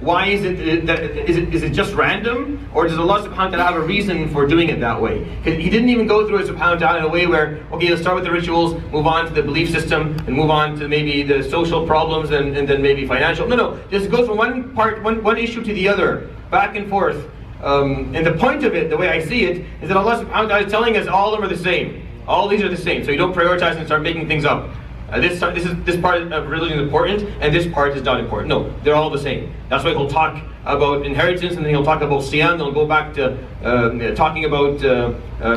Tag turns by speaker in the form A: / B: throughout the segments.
A: why is it just random, or does Allah subhanahu wa ta'ala have a reason for doing it that way? Because He didn't even go through it subhanahu wa ta'ala in a way where, okay, let's start with the rituals, move on to the belief system, and move on to maybe the social problems, and then maybe financial. No, just go from one issue to the other, back and forth. And the point of it, the way I see it, is that Allah subhanahu wa ta'ala is telling us all of them are the same. All these are the same. So you don't prioritize and start making things up. This part of religion is important, and this part is not important. No, they're all the same. That's why he'll talk about inheritance, and then he'll talk about siyam, they'll go back to talking about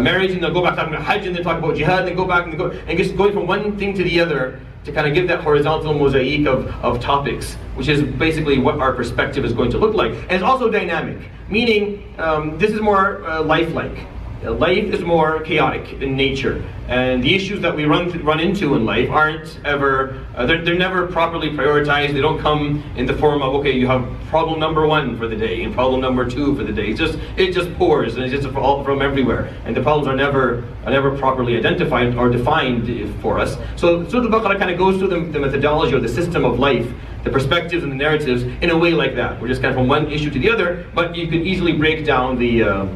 A: marriage, and they'll go back talking about hajj, and then talk about jihad, and go back and just going from one thing to the other to kind of give that horizontal mosaic of topics, which is basically what our perspective is going to look like. And it's also dynamic, meaning this is more lifelike. Life is more chaotic in nature, and the issues that we run into in life aren't ever, they're never properly prioritized. They don't come in the form of, okay, you have problem number 1 for the day and problem number 2 for the day. It just pours, and it's just all from everywhere, and the problems are never properly identified or defined for us. So Surat Al-Baqara kind of goes through the methodology or the system of life, the perspectives and the narratives in a way like that. We're just kind of from one issue to the other, but you could easily break down the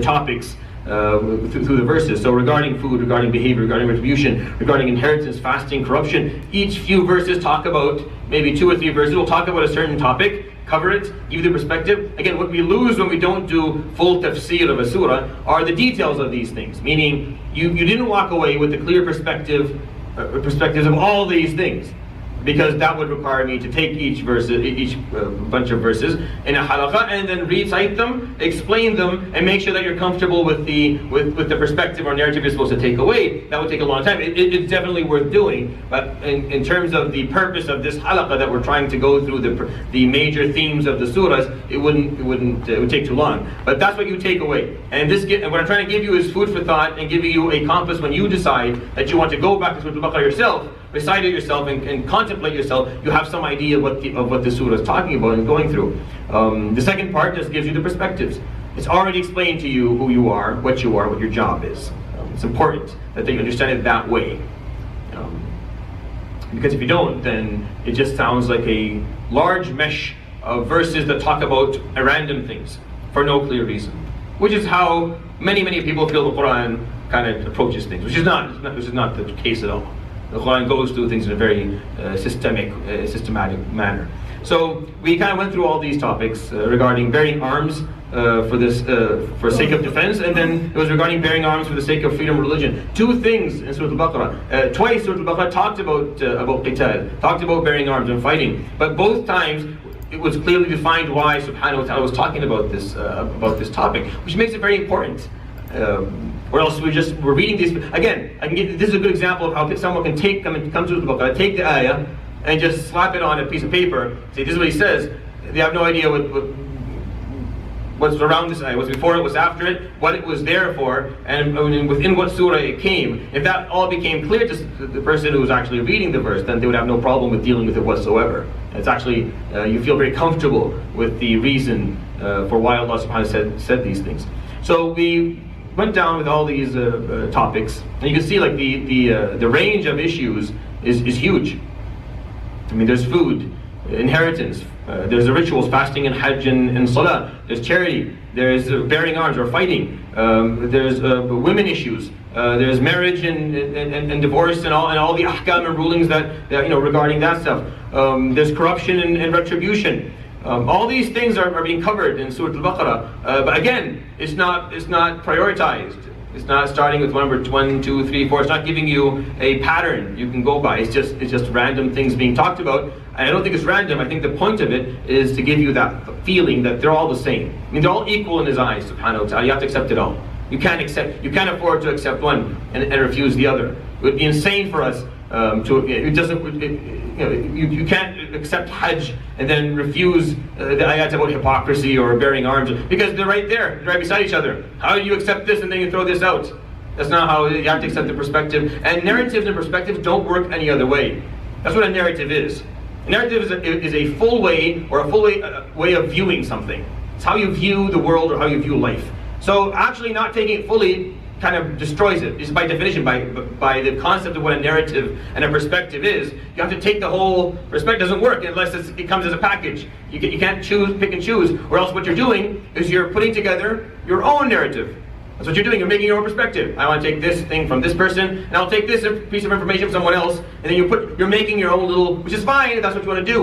A: topics through the verses. So regarding food, regarding behavior, regarding retribution, regarding inheritance, fasting, corruption, each few verses talk about, maybe 2 or 3 verses will talk about a certain topic, cover it, give you the perspective. Again, what we lose when we don't do full tafseer of a surah are the details of these things, meaning you didn't walk away with the clear perspectives of all these things, because that would require me to take each bunch of verses in a halaqah and then recite them, explain them, and make sure that you're comfortable with the perspective or narrative you're supposed to take away. That would take a long time. It's definitely worth doing, but in terms of the purpose of this halaqah that we're trying to go through the major themes of the surahs, it would take too long. But that's what you take away. And what I'm trying to give you is food for thought and giving you a compass when you decide that you want to go back to Surat Al-Baqarah yourself, recite it yourself, and contemplate yourself. You have some idea of what the surah is talking about and going through. The second part just gives you the perspectives. It's already explained to you who you are, what your job is. It's important that you understand it that way. Because if you don't, then it just sounds like a large mesh of verses that talk about random things for no clear reason. Which is how many people feel the Quran kind of approaches things, which is not the case at all. The Quran goes through things in a very systematic manner. So we kind of went through all these topics regarding bearing arms for sake of defense, and then it was regarding bearing arms for the sake of freedom of religion. 2 things in Surat Al-Baqarah. Twice Surat Al-Baqarah talked about qital, talked about bearing arms and fighting, but both times it was clearly defined why subhanahu wa ta'ala was talking about this topic, which makes it very important. Or else we're reading these again. This is a good example of how someone can come to the book, take the ayah and just slap it on a piece of paper, say this is what he says. They have no idea what's around this ayah, what's before it, what's after it, what it was there for, and within what surah it came. If that all became clear to the person who was actually reading the verse, then they would have no problem with dealing with it whatsoever. It's actually, you feel very comfortable with the reason for why Allah subhanahu wa ta'ala said these things. So we went down with all these topics, and you can see like the range of issues is huge. I mean, there's food, inheritance, there's the rituals, fasting and hajj and salah, there's charity, there's bearing arms or fighting, there's women issues, there's marriage and divorce and all the ahkam and rulings that regarding that stuff. There's corruption and retribution. All these things are being covered in Surat Al-Baqarah, but again, it's not prioritized. It's not starting with number 1, 2, 3, 4. It's not giving you a pattern you can go by. It's just random things being talked about. And I don't think it's random. I think the point of it is to give you that feeling that they're all the same. I mean, they're all equal in His eyes, subhanahu wa ta'ala. You have to accept it all. You can't afford to accept one and refuse the other. It would be insane for us you can't accept Hajj and then refuse the ayat about hypocrisy or bearing arms, because they're right there, right beside each other. How do you accept this and then you throw this out? That's not how. You have to accept the perspective. And narratives and perspectives don't work any other way. That's what a narrative is. A narrative is a full way, or a full way of viewing something. It's how you view the world or how you view life. So actually not taking it fully kind of destroys it. Just by definition, by the concept of what a narrative and a perspective is. You have to take the whole perspective. Doesn't work unless it comes as a package. You can't pick and choose, or else what you're doing is you're putting together your own narrative. That's what you're doing. You're making your own perspective. I want to take this thing from this person, and I'll take this piece of information from someone else, and then you're making your own little, which is fine if that's what you want to do.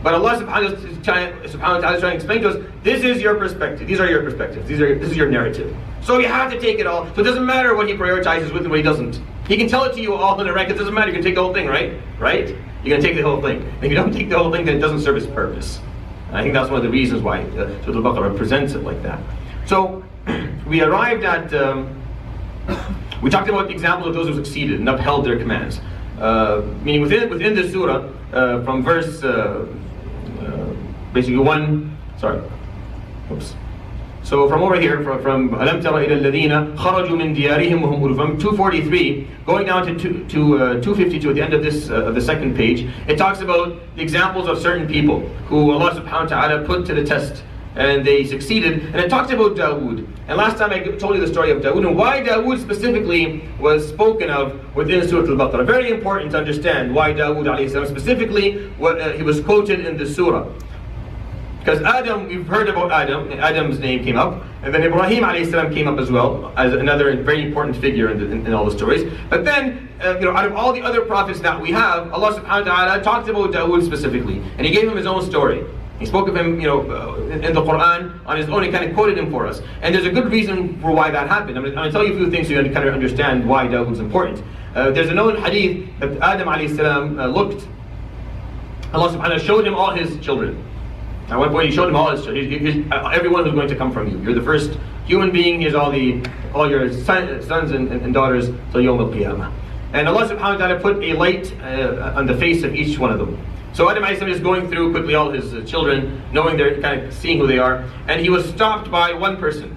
A: But Allah subhanahu wa ta'ala is trying to explain to us, this is your perspective. These are your perspectives. This is your narrative. So you have to take it all. So it doesn't matter what he prioritizes with and what he doesn't. He can tell it to you all in a record. It doesn't matter. You can take the whole thing, right? Right? You're going to take the whole thing. If you don't take the whole thing, then it doesn't serve its purpose. And I think that's one of the reasons why Surat Al-Baqara presents it like that. So we arrived at, we talked about the examples of those who succeeded and upheld their commands. Meaning within the surah, from verse, basically So from over here, from أَلَمْ تَرَ إِلَى الَّذِينَ خَرَجُوا مِنْ دِيَارِهِمْ وَهُمْ أُلُوفٌ 243, going down to 252 at the end of this the second page, it talks about the examples of certain people who Allah subhanahu wa ta'ala put to the test, and they succeeded. And it talks about Dawood. And last time I told you the story of Dawood and why Dawood specifically was spoken of within Surat Al-Baqarah. Very important to understand why Dawood alayhi salam specifically, he was quoted in the surah. Because Adam, we've heard about Adam, Adam's name came up, and then Ibrahim alayhi salam came up as well, as another very important figure in all the stories. But then, out of all the other prophets that we have, Allah subhanahu wa ta'ala talked about Dawood specifically, and He gave him his own story. He spoke of him, in the Quran on his own. He kind of quoted him for us, and there's a good reason for why that happened. I'm going to tell you a few things so you kind of understand why Dawood's important. There's a known hadith that Adam alayhi salam looked. Allah subhanahu wa ta'ala showed him all his children. At one point, He showed him all his children. Everyone who's going to come from you. You're the first human being. Here's all your sons and daughters till Yawm al-Qiyamah. And Allah subhanahu wa ta'ala put a light on the face of each one of them. So Adam alayhi salam is going through quickly all his children, knowing they're kind of seeing who they are, and he was stopped by one person.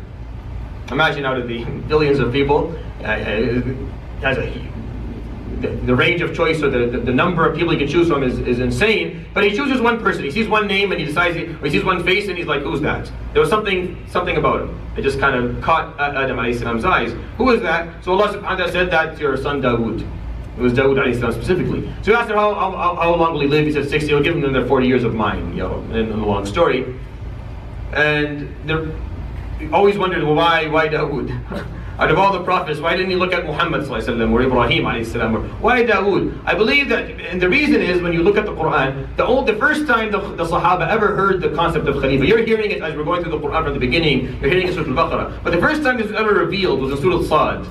A: Imagine out of the billions of people, the range of choice or the number of people he can choose from is insane. But he chooses one person. He sees one name and he decides, or he sees one face and he's like, who's that? There was something about him. It just kind of caught Adam alayhi salam's eyes. Who is that? So Allah subhanahu wa ta'ala said, that's your son Dawood. It was Dawood alayhi salam specifically. So he asked him how long will he live? He said 60. He'll give him another 40 years of mine, in the long story. And they always wondered, well, why Dawood? Out of all the prophets, why didn't he look at Muhammad sallallahu alaihi wasallam or Ibrahim alayhi salam? Or why Dawood? I believe that, and the reason is when you look at the Quran, the first time the Sahaba ever heard the concept of Khalifa, you're hearing it as we're going through the Quran from the beginning, you're hearing it in Surah Al-Baqarah. But the first time this was ever revealed was in Surah Al-Sad.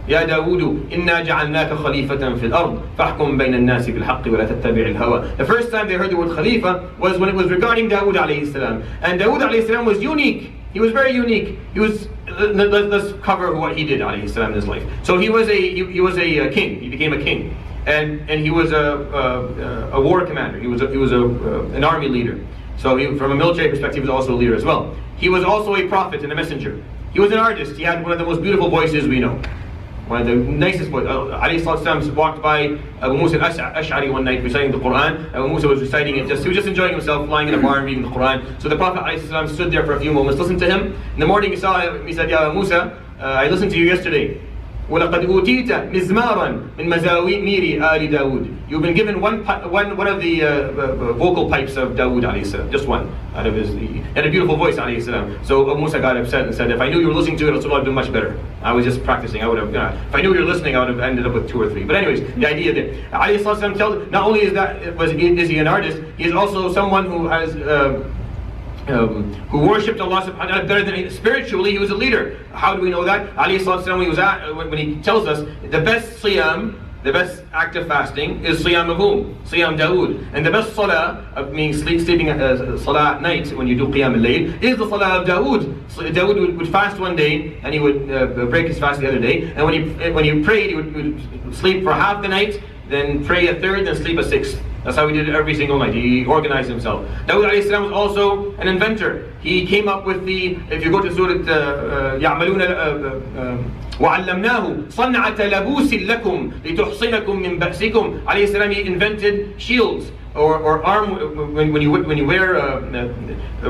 A: يا داود إنا جعلناك خليفة في الأرض فاحكم بين الناس بالحق ولا تتبع الهوى. The first time they heard the word Khalifa was when it was regarding Dawood alayhi salam. And Dawood alayhi salam was unique. He was very unique. He was, let's cover what he did alayhi salam in his life. So he was a king. He became a king, and he was a war commander. He was an army leader. So from a military perspective, he was also a leader as well. He was also a prophet and a messenger. He was an artist. He had one of the most beautiful voices we know. One of the nicest voices. Ali Sallallahu walked by Abu Musa al-Ash'ari one night reciting the Quran. Abu Musa was reciting it, he was just enjoying himself, lying in a barn reading the Quran. So the Prophet ﷺ stood there for a few moments, listened to him. In the morning he saw him, he said, Ya Abu Musa, I listened to you yesterday. وَلَقَدْ أُوتِيتَ مِزْمَارًا مِنْ مَزَامِيرِ آلِ دَاوُد. You've been given one of the vocal pipes of Dawood alayhi salam, just one out of his. He had a beautiful voice alayhi salam. So Abu Musa got upset and said, if I knew you were listening to it, I would have done much better. I was just practicing. I would have. If I knew you were listening, I would have ended up with 2 or 3. But anyways, the idea that alayhi salam tells, not only is he an artist, he is also someone who has. Who worshipped Allah subhanahu wa ta'ala better than spiritually, he was a leader. How do we know that? Ali sallallahu when he tells us the best siyam, the best act of fasting is siyam of whom? Siyam Dawood. And the best salah, meaning sleeping salah at night when you do qiyam al-layl, is the salah of Dawood. Dawood would fast one day and he would break his fast the other day. And when he prayed, he would sleep for half the night, then pray a third, then sleep a sixth. That's how he did it every single night. He organized himself. Dawood alayhi salam was also an inventor. He came up with if you go to Surah يعملون وعلمناه صنعة لبوس لكم لتحصنكم من بأسكم. Alayhi salam, he invented shields or arm when you wear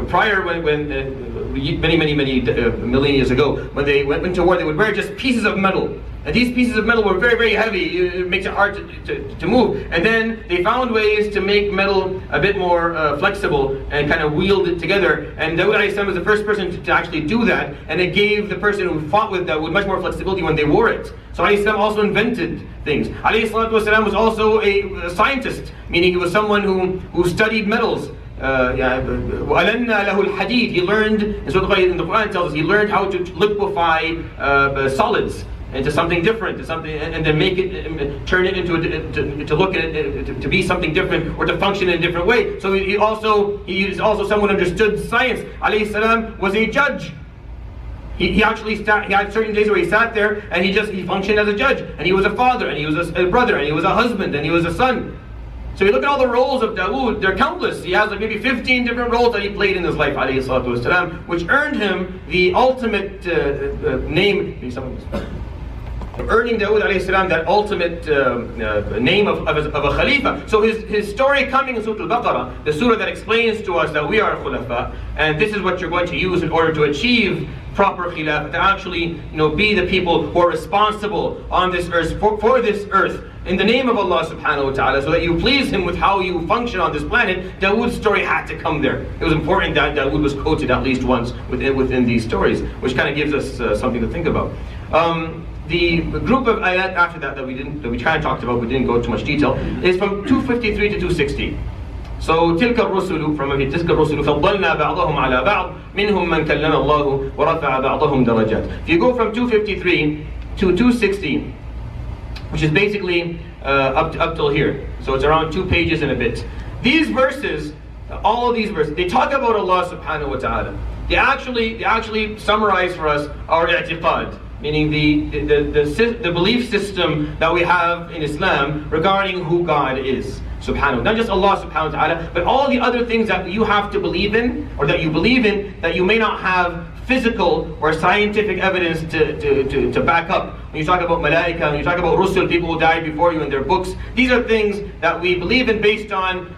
A: prior when many millennia ago, when they went to war, they would wear just pieces of metal. And these pieces of metal were very, very heavy. It makes it hard to move. And then they found ways to make metal a bit more flexible and kind of wield it together. And Dawood alayhi salam was the first person to actually do that. And it gave the person who fought with Dawood much more flexibility when they wore it. So alayhi salam also invented things. Alayhi salatu wasalam was also a scientist, meaning he was someone who studied metals. He learned, in the Quran tells us, he learned how to liquefy solids into something different, to something, and then make it, turn it into to look at it, to be something different, or to function in a different way. So he is also someone who understood science. Alayhi salam was a judge. He actually he had certain days where he sat there and he functioned as a judge, and he was a father, and he was a brother, and he was a husband, and he was a son. So you look at all the roles of Dawood, they're countless. He has like maybe 15 different roles that he played in his life, alayhi salatu wasalam, which earned him the ultimate name. Earning Dawood alayhi salam that ultimate name of a Khalifa. So his story coming in Surat Al-Baqara, the surah that explains to us that we are Khulafa, and this is what you're going to use in order to achieve proper Khilafah, to actually be the people who are responsible on this earth, for this earth, in the name of Allah subhanahu wa ta'ala, so that you please Him with how you function on this planet. Dawood's story had to come there. It was important that Dawood was quoted at least once within these stories, which kind of gives us something to think about. The group of ayat after that we kind of talked about, but didn't go into much detail, is from 253 to 260. So تلك الرسل, from تلك الرسل فضلنا بعضهم على بعض منهم من كلم الله ورفع بعضهم درجات. If you go from 253 to 260, which is basically up till here, so it's around 2 pages and a bit. These verses, all of these verses, they talk about Allah subhanahu wa ta'ala. They actually summarize for us our i'tiqad, meaning the belief system that we have in Islam regarding who God is, subhanahu. Not just Allah subhanahu wa ta'ala, but all the other things that you have to believe in, or that you believe in, that you may not have physical or scientific evidence to back up. When you talk about malaika, when you talk about rusul, people who died before you in their books, these are things that we believe in based on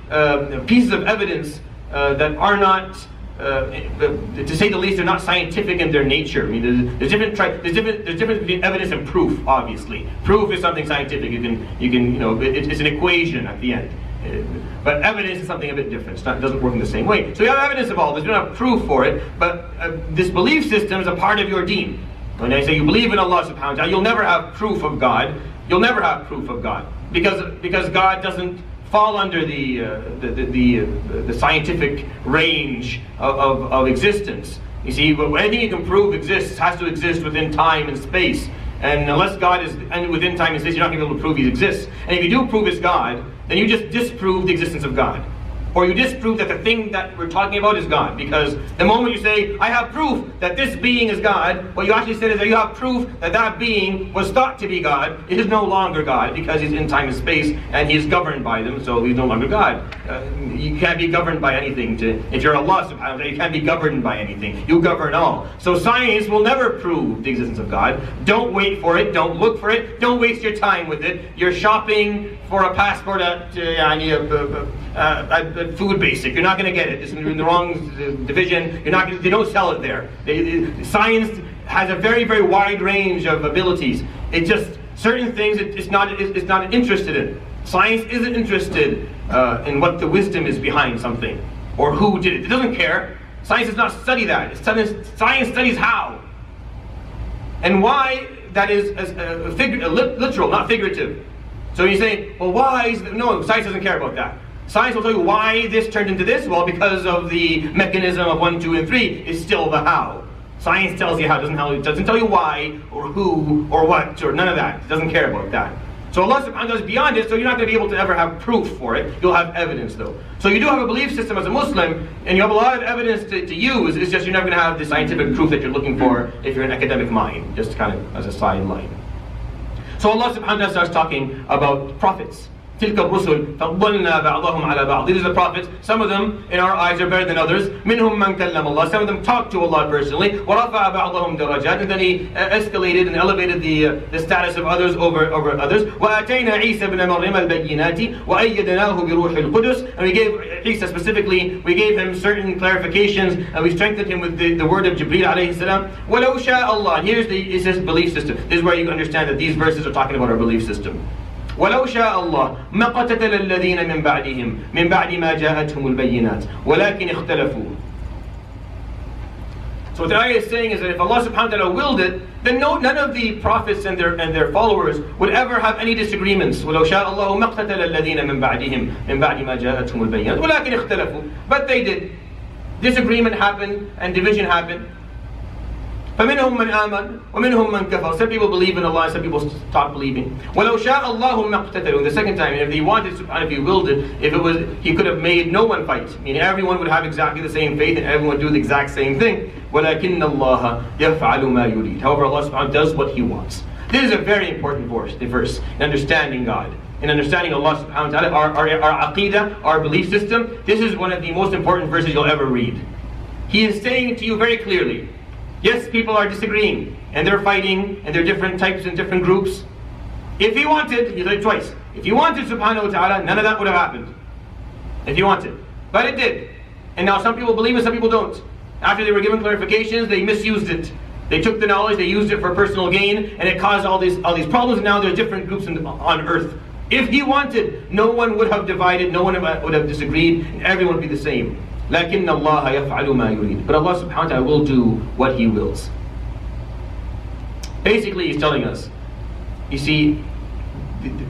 A: pieces of evidence that are not, to say the least, they're not scientific in their nature. I mean, there's difference between evidence and proof. Obviously, proof is something scientific. It's an equation at the end. But evidence is something a bit different. It doesn't work in the same way. So we have evidence of all this. We don't have proof for it. But this belief system is a part of your deen. When I say you believe in Allah subhanahu wa ta'ala, you'll never have proof of God. You'll never have proof of God because God doesn't fall under the scientific range of existence. You see, anything you can prove exists has to exist within time and space. And unless God is within time and space, you're not going to be able to prove He exists. And if you do prove it's God, then you just disprove the existence of God. Or you disprove that the thing that we're talking about is God. Because the moment you say, I have proof that this being is God, what you actually said is that you have proof that that being was thought to be God. It is no longer God because He's in time and space and He is governed by them, so He's no longer God. You can't be governed by anything. If you're Allah subhanahu wa ta'ala, you can't be governed by anything. You govern all. So science will never prove the existence of God. Don't wait for it. Don't look for it. Don't waste your time with it. You're shopping for a passport at Food Basic. You're not going to get it. It's in the wrong division. They don't sell it there. Science has a very, very wide range of abilities. It's just certain things it's not interested in. Science isn't interested in what the wisdom is behind something or who did it. It doesn't care. Science does not study that. Science studies how and why. That is literal, not figurative. So you say, well, why is no? Science doesn't care about that. Science will tell you why this turned into this. Well, because of the mechanism of 1, 2, and 3 is still the how. Science tells you how. It doesn't tell you why or who or what or none of that. It doesn't care about that. So Allah subhanahu wa ta'ala is beyond it, so you're not going to be able to ever have proof for it. You'll have evidence though. So you do have a belief system as a Muslim, and you have a lot of evidence to use. It's just you're never going to have the scientific proof that you're looking for if you're an academic mind, just kind of as a sideline. So Allah subhanahu wa ta'ala starts talking about prophets. تلك الرسل فضلنا بعضهم على بعض. These are the prophets. Some of them in our eyes are better than others. منهم من كلم الله. Some of them talked to Allah personally. ورفع بعضهم درجات. And then he escalated and elevated the status of others over others. وآتينا عيسى بن مريم البينات وأيدناه بروح القدس. And we gave Isa specifically, we gave him certain clarifications and we strengthened him with the word of Jibreel alayhi salam. ولو شاء الله. Here's his belief system. This is where you understand that these verses are talking about our belief system. ولو شاء الله ما قتتل الذين من بعدهم من بعد ما جاءتهم البينات ولكن اختلفوا. So what the ayah is saying is that if Allah subhanahu wa ta'ala willed it, then none of the prophets and their followers would ever have any disagreements. ولو شاء الله ما قتتل الذين من بعدهم من بعد ما جاءتهم البينات ولكن اختلفوا. But they did. Disagreement happened and division happened. فمنهم من آمن ومنهم من كفر. Some people believe in Allah, some people stop believing. ولو شاء الله ما اقتتلوا. The second time, if he wanted, if he willed it, he could have made no one fight. Meaning everyone would have exactly the same faith and everyone would do the exact same thing. ولكن الله يفعل ما يريد. However, Allah subhanahu wa ta'ala does what He wants. This is a very important verse in understanding God. In understanding Allah subhanahu wa ta'ala, our aqidah, our belief system. This is one of the most important verses you'll ever read. He is saying to you very clearly, yes, people are disagreeing, and they're fighting, and they're different types and different groups. If He wanted, He said it twice, if He wanted subhanahu wa ta'ala, none of that would have happened. If He wanted. But it did. And now some people believe and some people don't. After they were given clarifications, they misused it. They took the knowledge, they used it for personal gain, and it caused all these problems, and now there's different groups on earth. If He wanted, no one would have divided, no one would have disagreed, and everyone would be the same. لكن الله يفعل ما يريد. But Allah subhanahu wa ta'ala will do what He wills. Basically, He's telling us, you see,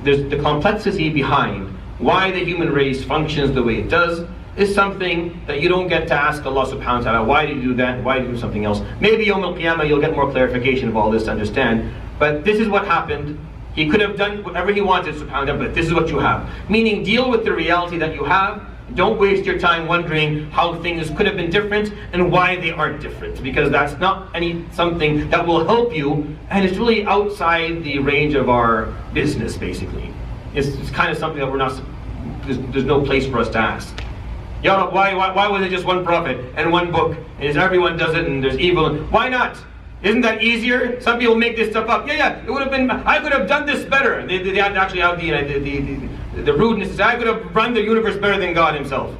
A: there's the complexity behind why the human race functions the way it does is something that you don't get to ask Allah subhanahu wa ta'ala, why did you do that, why did you do something else. Maybe Yawm al-Qiyamah you'll get more clarification of all this to understand, but this is what happened. He could have done whatever He wanted subhanahu wa ta'ala, but this is what you have. Meaning, deal with the reality that you have. Don't waste your time wondering how things could have been different and why they aren't different, because that's not something that will help you, and it's really outside the range of our business. Basically, it's kind of something that we're not. There's no place for us to ask. Ya Rab, why was it just one prophet and one book, and everyone does it, and there's evil? Why not? Isn't that easier? Some people make this stuff up. Yeah, it would have been. I could have done this better. They actually have the rudeness to say, I could have run the universe better than God Himself.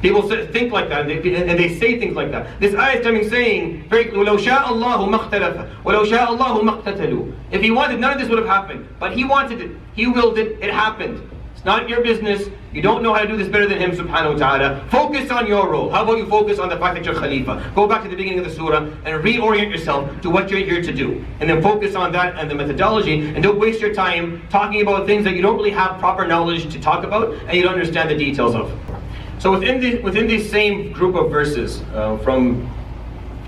A: People think like that, and they say things like that. This ayah is saying very clearly, وَلَوْ شَاءَ اللَّهُ مَا اخْتَلَفَ وَلَوْ شَاءَ اللَّهُ مَا اقْتَتَلُوا. If He wanted, none of this would have happened. But He wanted it. He willed it. It happened. It's not your business. You don't know how to do this better than Him subhanahu wa ta'ala. Focus on your role. How about you focus on the fact that you're Khalifa? Go back to the beginning of the surah and reorient yourself to what you're here to do. And then focus on that and the methodology, and don't waste your time talking about things that you don't really have proper knowledge to talk about and you don't understand the details of. So within this same group of verses, from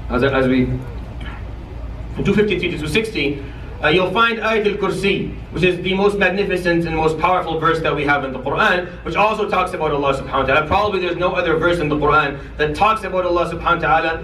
A: 253 to 260, you'll find Ayat al-Kursi, which is the most magnificent and most powerful verse that we have in the Quran, which also talks about Allah subhanahu wa ta'ala. Probably there's no other verse in the Quran that talks about Allah subhanahu wa ta'ala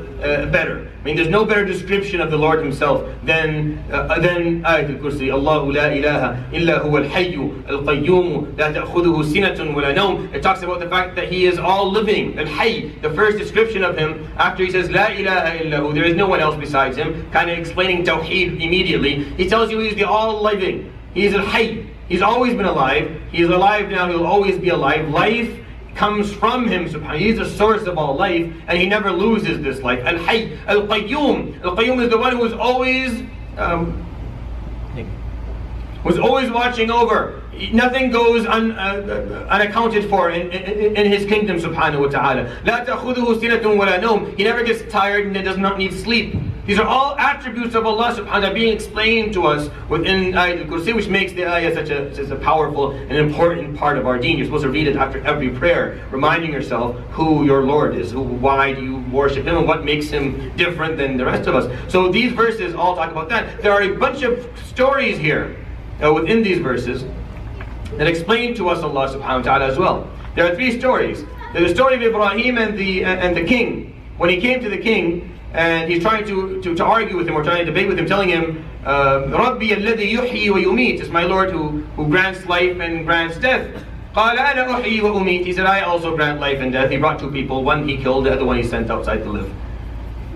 A: better. I mean, there's no better description of the Lord Himself than Ayat al-Kursi. Allahu la ilaha illa huwa al-hayyu al-qayyum la ta'khudhuhu sinatun wa la nawm. It talks about the fact that He is all living, al-hayy, the first description of Him after He says la ilaha illahu, there is no one else besides Him, kind of explaining tawheed immediately. He tells you He's the all-living. He's al-hayy. He's always been alive. He's alive now. He'll always be alive. Life comes from Him. He's the source of all life, and He never loses this life. Al-hayy, al-qayyum. Al-qayyum is the one who's always watching over. Nothing goes unaccounted for in His kingdom subhanahu wa ta'ala. La ta'khudhuhu sinatun wa la nawm. He never gets tired and He does not need sleep. These are all attributes of Allah subhanahu wa ta'ala being explained to us within Ayat al-Kursi, which makes the ayah such a powerful and important part of our deen. You're supposed to read it after every prayer, reminding yourself who your Lord is, why do you worship Him, and what makes Him different than the rest of us. So these verses all talk about that. There are a bunch of stories here within these verses that explain to us Allah subhanahu wa ta'ala as well. There are three stories. There's the story of Ibrahim and the king. When he came to the king, and he's trying to argue with him, or trying to debate with him, telling him, Rabbi alladhi yuhyi wa yumit, is my Lord who grants life and grants death. قال أنا أحيي وأميت. He said, I also grant life and death. He brought two people, one he killed, the other one he sent outside to live.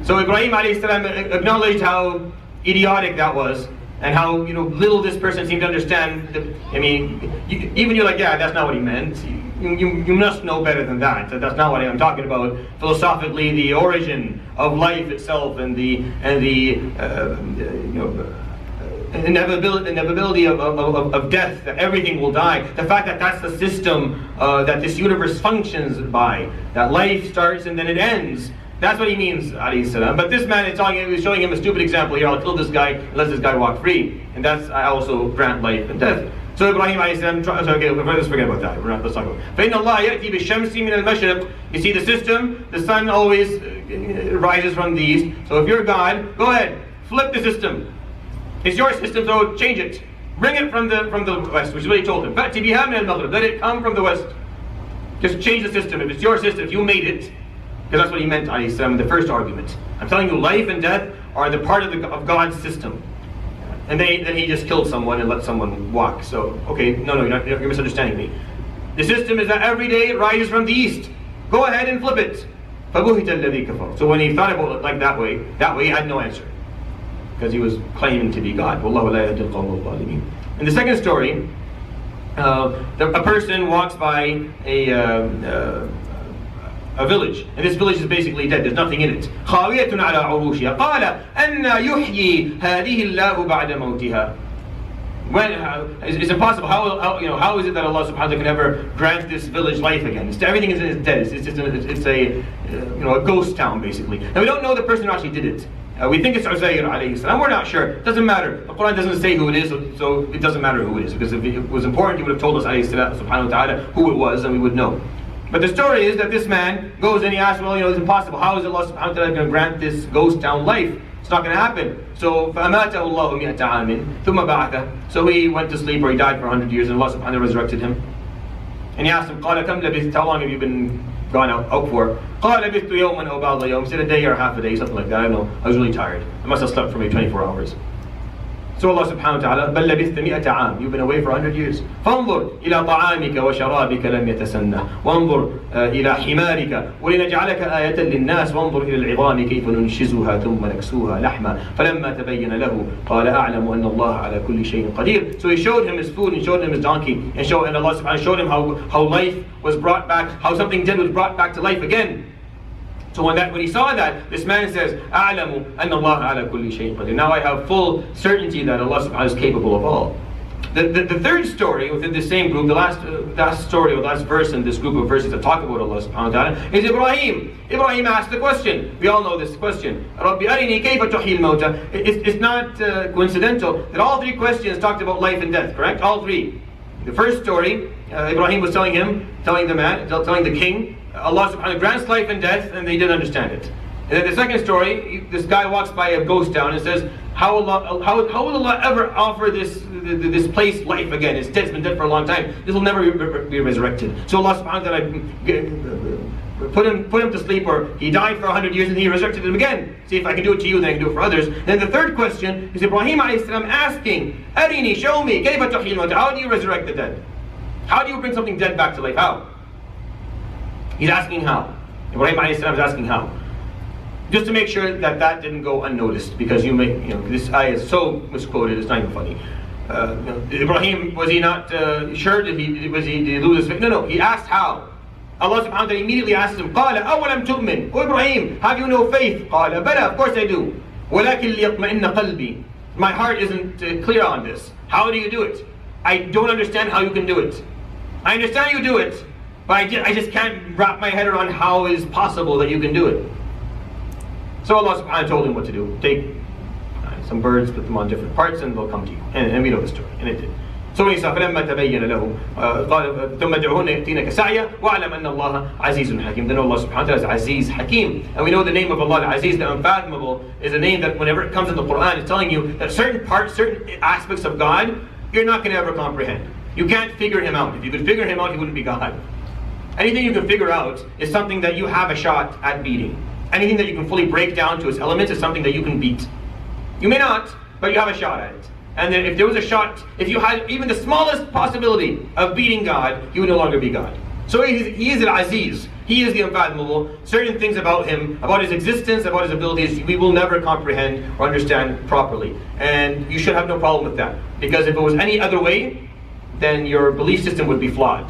A: So Ibrahim alayhi salam acknowledged how idiotic that was, and how little this person seemed to understand. Even you're like, yeah, that's not what he meant. You must know better than that. That's not what I'm talking about. Philosophically, the origin of life itself, and the inevitability of death, that everything will die. The fact that that's the system that this universe functions by, that life starts and then it ends. That's what he means, alayhi salam. But this man is showing him a stupid example here. I'll kill this guy and let this guy walk free. And that's, I also grant life and death. So Ibrahim alayhi salam, let's forget about that. Let's talk about it. فَإِنَّ اللَّهَ يَأْتِي بِالشَّمْسِ مِنَ الْمَشْرِقِ. You see the system, the sun always rises from the east. So if you're God, go ahead, flip the system. It's your system, so change it. Bring it from the west, which is what he told him. فَأْتِ بِهَا مِنَ الْمَغْرِبِ. Let it come from the west. Just change the system. If it's your system, if you made it, because that's what he meant, alayhi salam, in the first argument. I'm telling you, life and death are the part of God's system. And then he just killed someone and let someone walk. So, okay, no, you're misunderstanding me. The system is that every day it rises from the east. Go ahead and flip it. فَبُهِتَ الَّذِي كَفَرَ. So when he thought about it like that way he had no answer, because he was claiming to be God. وَاللَّهُ لَا يَهْدِي الْقَوْمَ الظَّالِمِينَ. In the second story, a person walks by a village, and this village is basically dead. There's nothing in it. خاوية على عروشها قال أن يحيي هذه الله بعد موتها. It's impossible. How is it that Allah subhanahu wa ta'ala can ever grant this village life again? Everything is dead. It's just a ghost town basically. And we don't know the person who actually did it. We think it's Uzair alayhi salam. We're not sure. It doesn't matter. The Quran doesn't say who it is, so it doesn't matter who it is. Because if it was important, he would have told us alayhi salam, subhanahu wa ta'ala who it was, and we would know. But the story is that this man goes and he asks, well, it's impossible. How is Allah subhanahu wa ta'ala going to grant this ghost town life? It's not going to happen. So فَأَمَاتَهُ اللَّهُ مِئَةَ عَامٍ ثُمَّ بَعَثَهُ. So he went to sleep, or he died for 100 years, and Allah subhanahu wa ta'ala resurrected him. And he asked him, قَالَ كَمْ لَبِثْتَ. How long have you been gone out for? قَالَ لَبِثْتُ يَوْمًا أَوْ بَعْضَ يَوْمٍ. He said a day or half a day, something like that. I don't know. I was really tired. I must have slept for maybe 24 hours. So Allah subhanahu wa ta'ala, بل لبثت 100 عام. You've been away for 100 years. فانظر إلى طعامك وشرابك لم يتسنه وانظر إلى حمارك ولنجعلك آية للناس وانظر إلى العظام كيف ننشزها ثم نكسوها لحما فلما تبين له قال أعلم أن الله على كل شيء قدير. So he showed him his food and showed him his donkey, and Allah subhanahu wa ta'ala showed him how life was brought back, how something dead was brought back to life again. So when he saw that, this man says, أَعْلَمُ أَنَّ اللَّهَ عَلَى كُلِّ شَيْءٍ قَدِيرٌ. Now I have full certainty that Allah subhanahu wa ta'ala is capable of all. The third story within the same group, the last story or the last verse in this group of verses that talk about Allah subhanahu wa ta'ala, is Ibrahim. Ibrahim asked the question. We all know this question. رَبِّ أَرِنِي كَيْفَ تُحْيِي الْمَوْتَى. It's not coincidental that all three questions talked about life and death, correct? All three. The first story, Ibrahim was telling the king, Allah subhanahu wa ta'ala grants life and death, and they didn't understand it. And then the second story, this guy walks by a ghost town and says, how will Allah ever offer this place life again? It's dead, it's been dead for a long time. This will never be resurrected. So Allah subhanahu wa ta'ala put him to sleep, or he died for 100 years and he resurrected him again. See, if I can do it to you, then I can do it for others. Then the third question is Ibrahim alayhi salam asking, Arini, show me, kayfa tuhyil mawta. How do you resurrect the dead? How do you bring something dead back to life? How? He's asking how. Ibrahim alayhi salam is asking how. Just to make sure that didn't go unnoticed, because this ayah is so misquoted, it's not even funny. Ibrahim, was he not sure? Did he lose his faith? No, he asked how. Allah subhanahu wa ta'ala immediately asked him, قَالَ أَوَلَمْ تُؤْمِنْ. Oh Ibrahim, have you no faith? قَالَ بَلَى, of course I do. وَلَكِنْ لِيَطْمَئِنَّ قَلْبِي. My heart isn't clear on this. How do you do it? I don't understand how you can do it. I understand you do it, but I just can't wrap my head around how it is possible that you can do it. So Allah subhanahu wa ta'ala told him what to do. Take some birds, put them on different parts, and they'll come to you. And we know the story. And it did. So when he saw فَلَمَّا تَبَيَّنَ لَهُ قَالَ ثُمَّ ادْعُوهُنَّ يَأْتِينَكَ سَعْيًا وَاعْلَمْ أَنَّ اللَّهَ عَزِيزٌ حَكِيمٌ. Then Allah subhanahu wa ta'ala is Aziz Hakim. And we know the name of Allah, Aziz, the unfathomable, is a name that whenever it comes in the Quran, it's telling you that certain parts, certain aspects of God, you're not going to ever comprehend. You can't figure Him out. If you could figure Him out, He wouldn't be God. Anything you can figure out is something that you have a shot at beating. Anything that you can fully break down to its elements is something that you can beat. You may not, but you have a shot at it. And then if there was a shot, if you had even the smallest possibility of beating God, he would no longer be God. So he is Al-Aziz. He is the unfathomable. Certain things about him, about his existence, about his abilities, we will never comprehend or understand properly. And you should have no problem with that. Because if it was any other way, then your belief system would be flawed.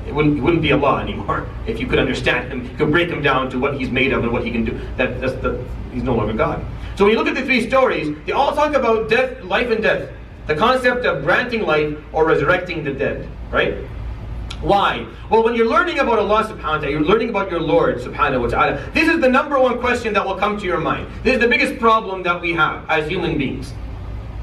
A: It wouldn't be Allah anymore. If you could understand him, you could break him down to what he's made of and what he can do. He's no longer God. So when you look at the three stories, they all talk about death, life and death. The concept of granting life or resurrecting the dead, right? Why? Well, when you're learning about Allah subhanahu wa ta'ala, you're learning about your Lord subhanahu wa ta'ala, this is the number one question that will come to your mind. This is the biggest problem that we have as human beings.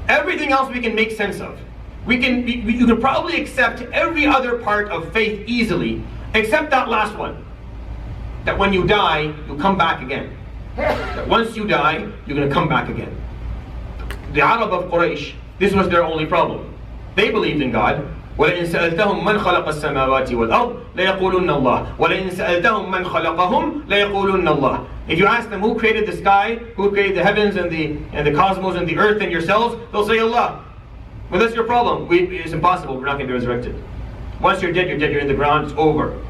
A: Everything else we can make sense of. You can probably accept every other part of faith easily, except that last one. That when you die, you come back again. That once you die, you're going to come back again. The Arab of Quraysh, this was their only problem. They believed in God. وَلَئِنْ سَأَلْتَهُمْ مَنْ خَلَقَ السَّمَاوَاتِ وَالْأَرْضِ لَيَقُولُنَّ اللَّهِ وَلَئِنْ سَأَلْتَهُمْ مَنْ خَلَقَهُمْ لَيَقُولُنَّ اللَّهِ. If you ask them who created the sky, who created the heavens and the cosmos and the earth and yourselves, they'll say Allah. Well, that's your problem. It's impossible. We're not going to be resurrected. Once you're dead, you're in the ground. It's over.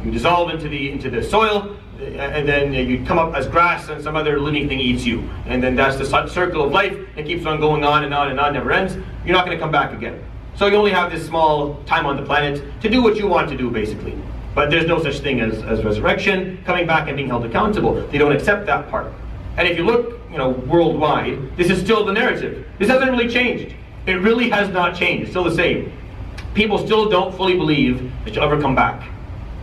A: You dissolve into the soil, and then you come up as grass, and some other living thing eats you. And then that's the circle of life. It keeps on going on and on and on, never ends. You're not going to come back again. So you only have this small time on the planet to do what you want to do, basically. But there's no such thing as resurrection, coming back and being held accountable. They don't accept that part. And if you look, worldwide, this is still the narrative. This hasn't really changed. It really has not changed. It's still the same. People still don't fully believe that you'll ever come back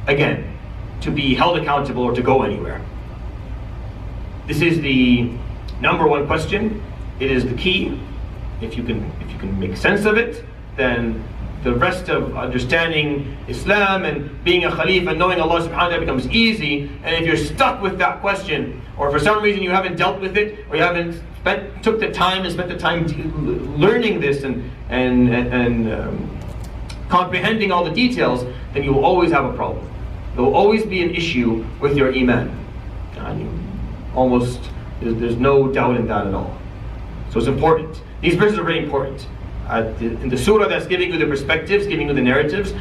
A: again to be held accountable or to go anywhere. This is the number one question. It is the key. If you can make sense of it, then the rest of understanding Islam and being a Khalif and knowing Allah subhanahu wa ta'ala becomes easy. And if you're stuck with that question, or for some reason you haven't dealt with it, or you haven't took the time and spent the time learning this and comprehending all the details, then you will always have a problem. There will always be an issue with your iman. There's no doubt in that at all. So it's important. These verses are very important. In the surah that's giving you the perspectives, giving you the narrative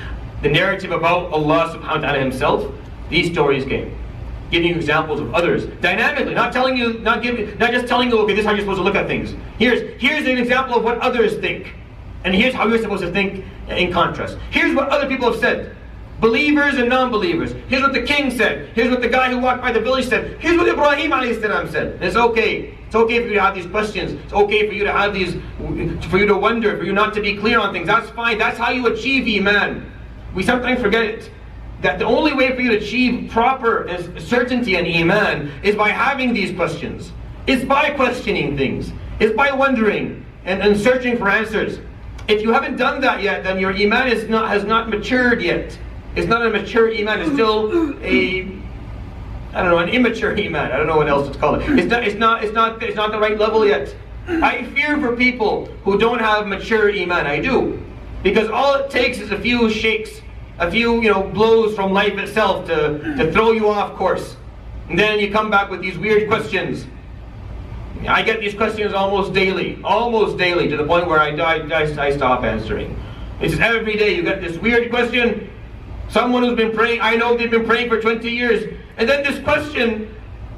A: about Allah subhanahu wa ta'ala himself, these stories came. Giving you examples of others, dynamically, not just telling you, okay, this is how you're supposed to look at things. Here's an example of what others think. And here's how you're supposed to think in contrast. Here's what other people have said. Believers and non-believers. Here's what the king said. Here's what the guy who walked by the village said. Here's what Ibrahim alayhi salam said. And it's okay. It's okay for you to have these questions. It's okay for you to have for you to wonder, for you not to be clear on things. That's fine. That's how you achieve iman. We sometimes forget it. That the only way for you to achieve proper certainty and iman is by having these questions. It's by questioning things. It's by wondering and searching for answers. If you haven't done that yet, then your iman has not matured yet. It's not a mature iman. It's still an immature iman. I don't know what else to call it. It's not the right level yet. I fear for people who don't have mature iman. I do, because all it takes is a few shakes, a few blows from life itself to throw you off course, and then you come back with these weird questions. I get these questions almost daily, to the point where I stop answering. It's every day you get this weird question. Someone who's been praying, I know they've been praying for 20 years, and then this question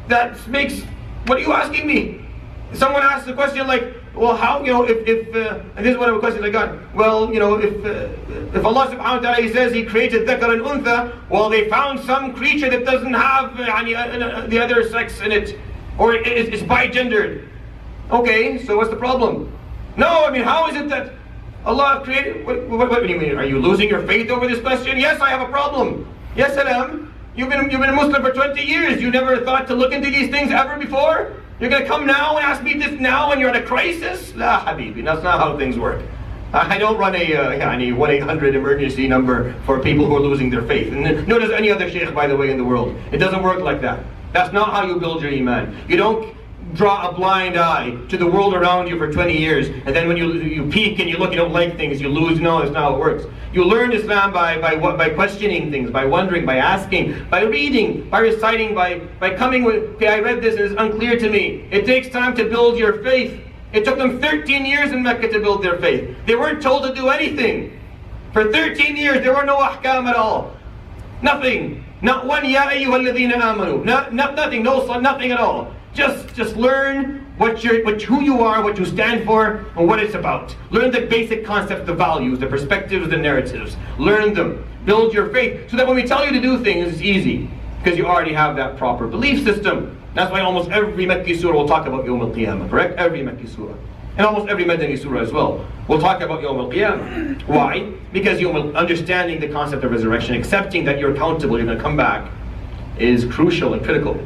A: that makes, what are you asking me? Someone asks a question like, well, how, if and this is one of the questions I got. Well, if Allah subhanahu wa ta'ala, He says He created dhakar and untha, well, they found some creature that doesn't have the other sex in it, or it's bi-gendered. Okay, so what's the problem? No, how is it that Allah created? What do you mean? Are you losing your faith over this question? Yes, I have a problem. Yes, I am. You've been a Muslim for 20 years. You never thought to look into these things ever before? You're going to come now and ask me this now when you're in a crisis? La habibi, that's not how things work. I don't run a 1-800 emergency number for people who are losing their faith. And nor does any other sheikh, by the way, in the world. It doesn't work like that. That's not how you build your iman. You don't draw a blind eye to the world around you for 20 years, and then when you peek and you look, you don't like things, you lose. No, that's not how it works. You learn Islam by questioning things, by wondering, by asking, by reading, by reciting, by coming with, okay, I read this and it's unclear to me. It takes time to build your faith. It took them 13 years in Mecca to build their faith. They weren't told to do anything. For 13 years there were no ahkam at all. Nothing. Not one ya ayyuhal ladhina amanu. Nothing, no salah, nothing at all. Just learn who you are, what you stand for, and what it's about. Learn the basic concepts, the values, the perspectives, the narratives. Learn them. Build your faith so that when we tell you to do things, it's easy. Because you already have that proper belief system. That's why almost every Makki surah will talk about Yawm al-Qiyamah, correct? Every Makki surah. And almost every Madani surah as well will talk about Yawm al-Qiyamah. Why? Because understanding the concept of resurrection, accepting that you're accountable, you're going to come back, is crucial and critical.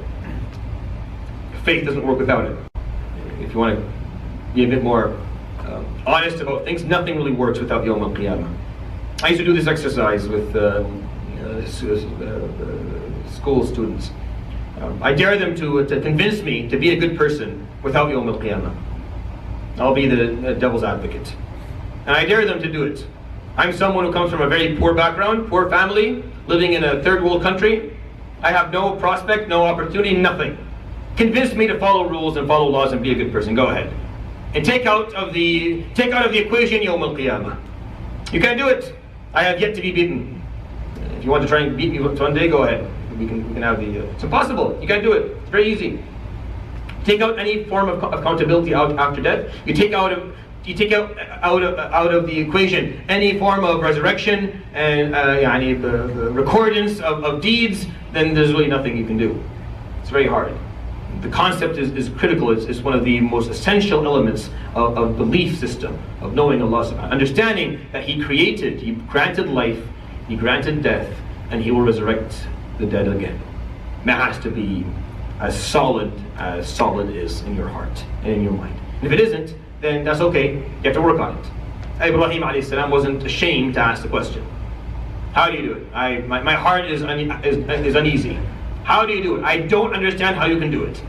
A: Faith doesn't work without it. If you want to be a bit more honest about things, nothing really works without Yawm al-Qiyamah. I used to do this exercise with school students. I dare them to convince me to be a good person without Yawm al-Qiyamah. I'll be the devil's advocate. And I dare them to do it. I'm someone who comes from a very poor background, poor family, living in a third world country. I have no prospect, no opportunity, nothing. Convince me to follow rules and follow laws and be a good person. Go ahead. And take out of the equation Yawm al-Qiyamah. You can't do it. I have yet to be beaten. If you want to try and beat me one day, go ahead. We can have the. It's impossible. You can't do it. It's very easy. Take out any form of accountability out after death. You take out of the equation any form of resurrection and recordance of deeds. Then there's really nothing you can do. It's very hard. The concept is critical. It's one of the most essential elements of belief system, of knowing Allah subhanahu wa ta'ala. Understanding that He created, He granted life, He granted death, and He will resurrect the dead again. That has to be as solid is in your heart and in your mind. And if it isn't, then that's okay. You have to work on it. Ibrahim alayhi salam wasn't ashamed to ask the question. How do you do it? My heart is uneasy. How do you do it? I don't understand how you can do it.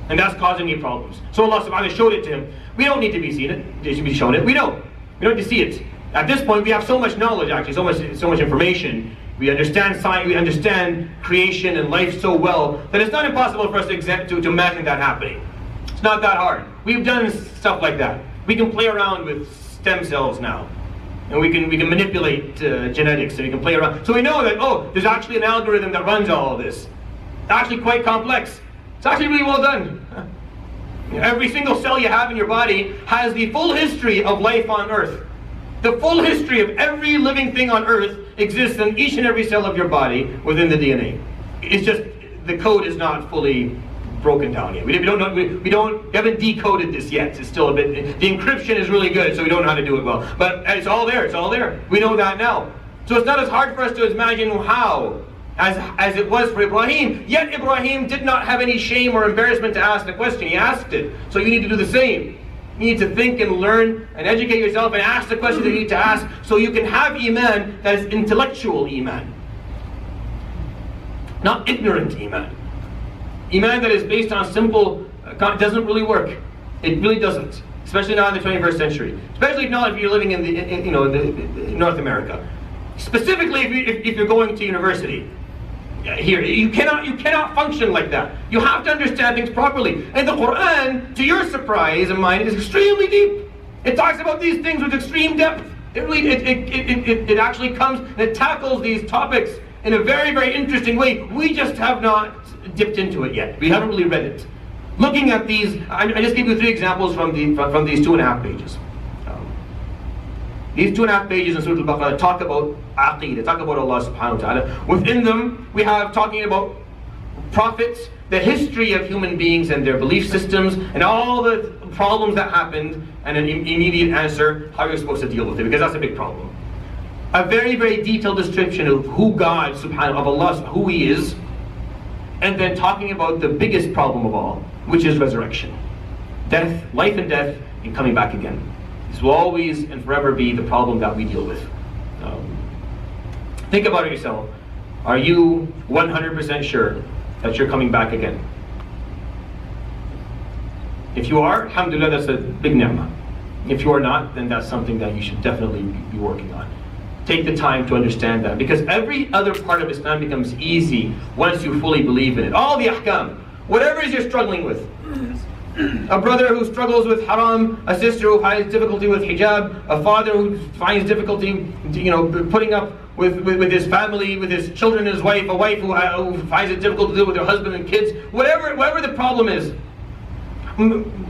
A: And that's causing me problems. So Allah subhanahu wa ta'ala showed it to him. We don't need to be seen it. It should be shown it. We don't need to see it. At this point we have so much knowledge, actually, so much information. We understand science, we understand creation and life so well that it's not impossible for us to imagine that happening. It's not that hard. We've done stuff like that. We can play around with stem cells now. And we can manipulate genetics, and we can play around. So we know that, there's actually an algorithm that runs all of this. It's actually quite complex. It's actually really well done. Every single cell you have in your body has the full history of life on Earth. The full history of every living thing on Earth exists in each and every cell of your body within the DNA. It's just the code is not fully broken down yet. We haven't decoded this yet. It's still a bit. The encryption is really good, so we don't know how to do it well. But it's all there. It's all there. We know that now. So it's not as hard for us to imagine how as it was for Ibrahim. Yet Ibrahim did not have any shame or embarrassment to ask the question. He asked it. So you need to do the same. You need to think and learn and educate yourself and ask the question that you need to ask so you can have Iman that is intellectual Iman. Not ignorant Iman. Iman that is based on simple, doesn't really work. It really doesn't. Especially not in the 21st century. Especially not if you're living in North America. Specifically if you're going to university. Here, you cannot function like that. You have to understand things properly. And the Quran, to your surprise and mine, is extremely deep. It talks about these things with extreme depth. It actually comes and it tackles these topics in a very, very interesting way. We just have not dipped into it yet. We haven't really read it. Looking at these, I just gave you 3 examples from these 2.5 pages. These 2.5 pages in Surat Al-Baqara talk about aqeedah, talk about Allah subhanahu wa ta'ala. Within them, we have talking about prophets, the history of human beings and their belief systems, and all the problems that happened, and an immediate answer, how you're supposed to deal with it, because that's a big problem. A very, very detailed description of who God subhanahu of Allah, who He is, and then talking about the biggest problem of all, which is resurrection. Death, life and death, and coming back again. This will always and forever be the problem that we deal with. Think about it yourself. Are you 100% sure that you're coming back again? If you are, alhamdulillah, that's a big ni'mah. If you are not, then that's something that you should definitely be working on. Take the time to understand that, because every other part of Islam becomes easy once you fully believe in it. All the ahkam, whatever it is you're struggling with. A brother who struggles with haram, a sister who finds difficulty with hijab, a father who finds difficulty, putting up with his family, with his children and his wife, a wife who finds it difficult to deal with her husband and kids, whatever the problem is,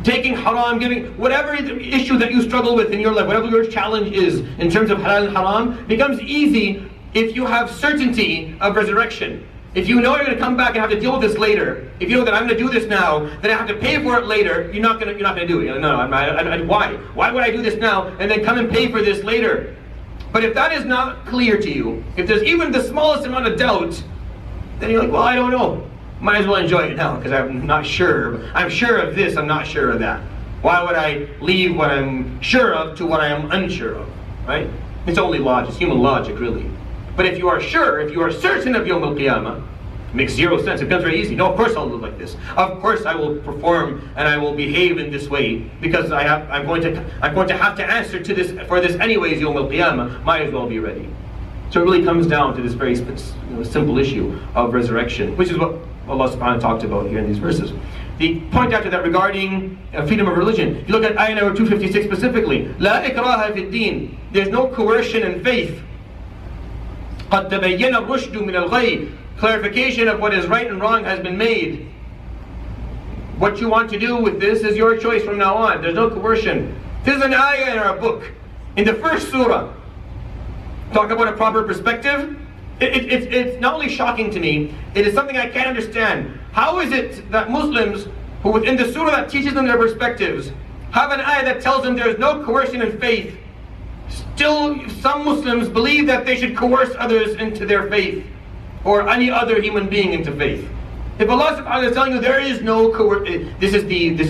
A: taking haram, giving, whatever the issue that you struggle with in your life, whatever your challenge is in terms of halal and haram, becomes easy if you have certainty of resurrection. If you know you're going to come back and have to deal with this later, if you know that I'm going to do this now, then I have to pay for it later, you're not going to do it. Why? Why would I do this now and then come and pay for this later? But if that is not clear to you, if there's even the smallest amount of doubt, then you're like, well, I don't know. Might as well enjoy it now, because I'm not sure. I'm sure of this, I'm not sure of that. Why would I leave what I'm sure of to what I am unsure of, right? It's only logic, it's human logic, really. But if you are sure, if you are certain of Yawm al-Qiyamah, it makes zero sense. It becomes very easy. No, of course I'll live like this. Of course I will perform and I will behave in this way, because I'm going to have to answer for this anyways. Yawm al-Qiyamah, might as well be ready. So it really comes down to this very simple issue of resurrection, which is what Allah subhanahu wa ta'ala talked about here in these verses. The point after that regarding freedom of religion, if you look at ayah number 256 specifically, لا إكراها في الدين. There's no coercion in faith. قد تبين الرشد من الغي. Clarification of what is right and wrong has been made. What you want to do with this is your choice from now on. There's no coercion. This is an ayah in our book. In the first surah, talk about a proper perspective. It's not only shocking to me, it is something I can't understand. How is it that Muslims, who within the surah that teaches them their perspectives, have an ayah that tells them there is no coercion in faith? Still, some Muslims believe that they should coerce others into their faith, or any other human being into faith. If Allah subhanahu wa ta'ala is telling you there is no coercion, this is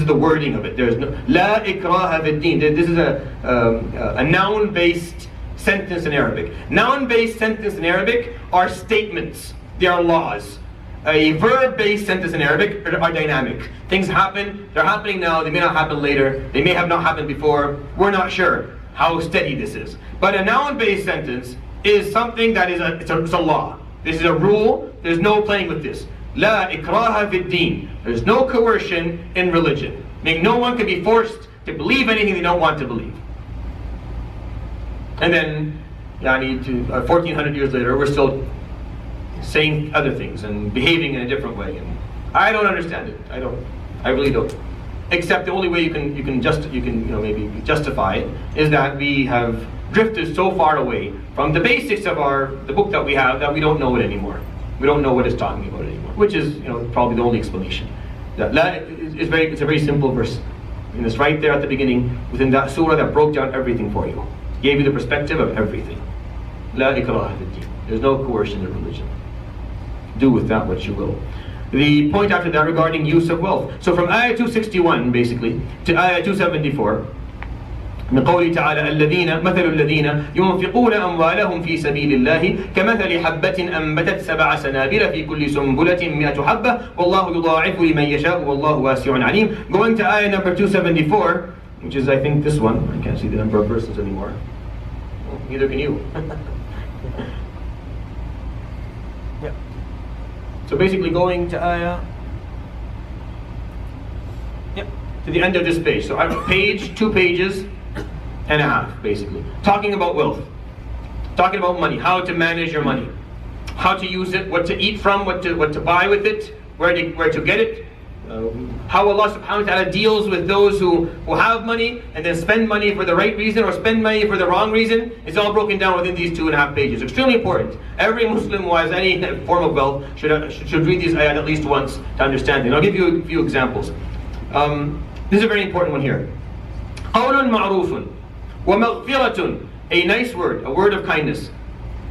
A: the wording of it. There is no La ikraha fid-din. This is a noun-based sentence in Arabic. Noun-based sentence in Arabic are statements. They are laws. A verb-based sentence in Arabic are dynamic. Things happen, they're happening now, they may not happen later, they may have not happened before, we're not sure how steady this is. But a noun-based sentence is something that is it's a law. This is a rule, there's no playing with this. La ikraha fid-din. There's no coercion in religion. Meaning no one can be forced to believe anything they don't want to believe. And then, 1400 years later, we're still saying other things and behaving in a different way. And I don't understand it. I really don't. Except the only way you can maybe justify it is that we have drifted so far away from the basics of the book that we have that we don't know it anymore. We don't know what it's talking about anymore. Which is probably the only explanation. It's a very simple verse. And it's right there at the beginning within that surah that broke down everything for you. Gave you the perspective of everything. La ikraha fid-din. There's no coercion in religion. Do with that what you will. The point after that regarding use of wealth. So from ayah 261 basically to ayah 274, من قوله تعالى الذين مثل الذين ينفقون أموالهم في سبيل الله كمثل حبة أنبتت 7 سنابل في كل سنبلة 100 حبة والله يضاعف لمن يشاء والله واسع عليم. Going to ayah number 274, which is I think this one. I can't see the number of verses anymore. Well, neither can you. Yeah. So basically going to ayah, to the end of this page. So I have a page, 2 pages and a half, basically. Talking about wealth. Talking about money, how to manage your money. How to use it, what to eat from, what to buy with it, where to get it. How Allah subhanahu wa ta'ala deals with those who have money and then spend money for the right reason or spend money for the wrong reason. It's all broken down within these 2.5 pages. Extremely important. Every Muslim who has any form of wealth should read these ayat at least once to understand it. I'll give you a few examples. This is a very important one here. قَوْلٌ مَعْرُوفٌ وَمَغْفِرَةٌ. A nice word, a word of kindness.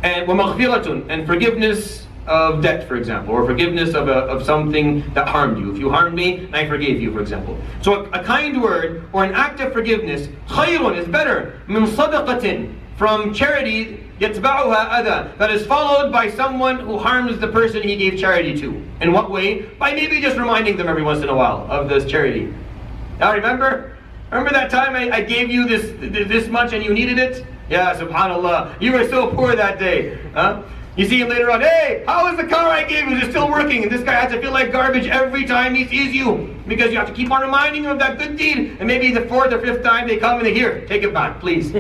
A: And وَمَغْفِرَةٌ, and forgiveness of debt, for example, or forgiveness of something that harmed you. If you harmed me, I forgave you, for example. So a kind word or an act of forgiveness, خَيْرٌ, is better, مِنْ صَدَقَةٍ, from charity, يَتْبَعُهَا أَذَى, that is followed by someone who harms the person he gave charity to. In what way? By maybe just reminding them every once in a while of this charity. Now remember? Remember that time I gave you this much and you needed it? Yeah, subhanallah. You were so poor that day. Huh? You see him later on, hey, how is the car I gave you? Is it still working? And this guy has to feel like garbage every time he sees you. Because you have to keep on reminding him of that good deed. And maybe the fourth or fifth time they come and they hear, take it back, please.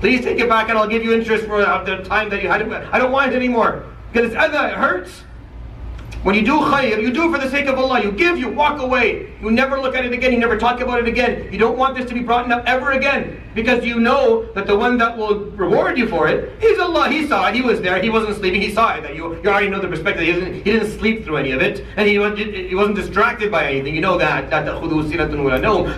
A: Please take it back and I'll give you interest for the time that you had it. I don't want it anymore. Because it's other, it hurts. When you do khair, you do it for the sake of Allah. You give, you walk away. You never look at it again. You never talk about it again. You don't want this to be brought up ever again. Because you know that the one that will reward you for it is Allah. He saw it. He was there. He wasn't sleeping. He saw it. That you already know the perspective. He didn't sleep through any of it. And he wasn't distracted by anything. You know that.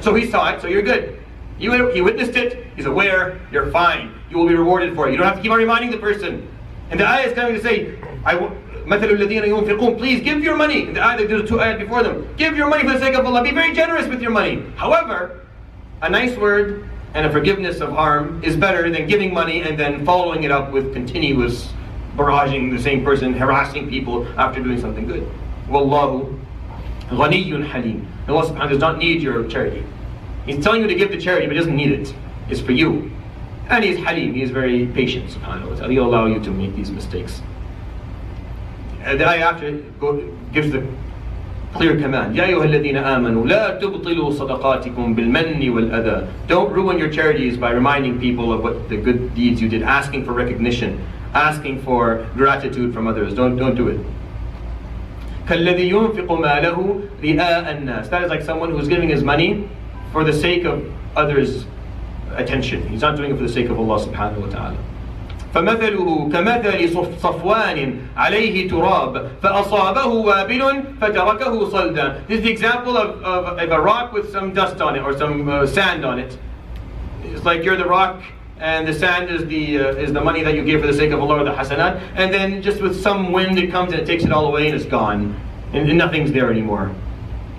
A: So he saw it. So you're good. He witnessed it. He's aware. You're fine. You will be rewarded for it. You don't have to keep on reminding the person. And the ayah is coming to say, please give your money. In the ayah, there's 2 ayahs before them. Give your money for the sake of Allah. Be very generous with your money. However, a nice word and a forgiveness of harm is better than giving money and then following it up with continuous barraging the same person, harassing people after doing something good. Wallahu ghaniyyun halim. Allah subhanahu wa ta'ala does not need your charity. He's telling you to give the charity, but he doesn't need it. It's for you. And He's halim. He is very patient, subhanahu wa ta'ala. He'll allow you to make these mistakes. The ayah after gives the clear command. يَا أَيُّهَا الَّذِينَ آمَنُوا لَا تُبْطِلُوا صَدَقَاتِكُمْ بِالْمَنِّ وَالْأَذَى. Don't ruin your charities by reminding people of what the good deeds you did, asking for recognition, asking for gratitude from others. Don't do it. كَالَّذِي يُنْفِقُ مَالَهُ رِئَاءَ النَّاسِ. That is like someone who's giving his money for the sake of others' attention. He's not doing it for the sake of Allah subhanahu wa ta'ala. فمثله كمثل صفوان عليه تراب فأصابه وابل فتركه صلدا. This is the example of a rock with some dust on it or some sand on it. It's like you're the rock and the sand is the money that you gave for the sake of Allah or the hasanat, and then just with some wind it comes and it takes it all away and it's gone and nothing's there anymore.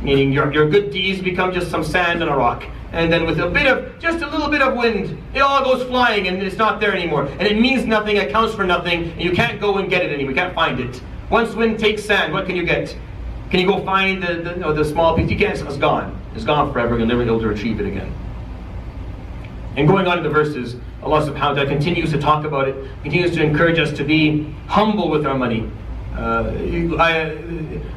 A: Meaning your good deeds become just some sand on a rock. And then with just a little bit of wind, it all goes flying and it's not there anymore. And it means nothing, it counts for nothing, and you can't go and get it anymore, you can't find it. Once wind takes sand, what can you get? Can you go find the small piece? You can't, it's gone. It's gone forever, you'll never be able to retrieve it again. And going on to the verses, Allah subhanahu wa ta'ala continues to talk about it, continues to encourage us to be humble with our money. وَأَصَابَهُ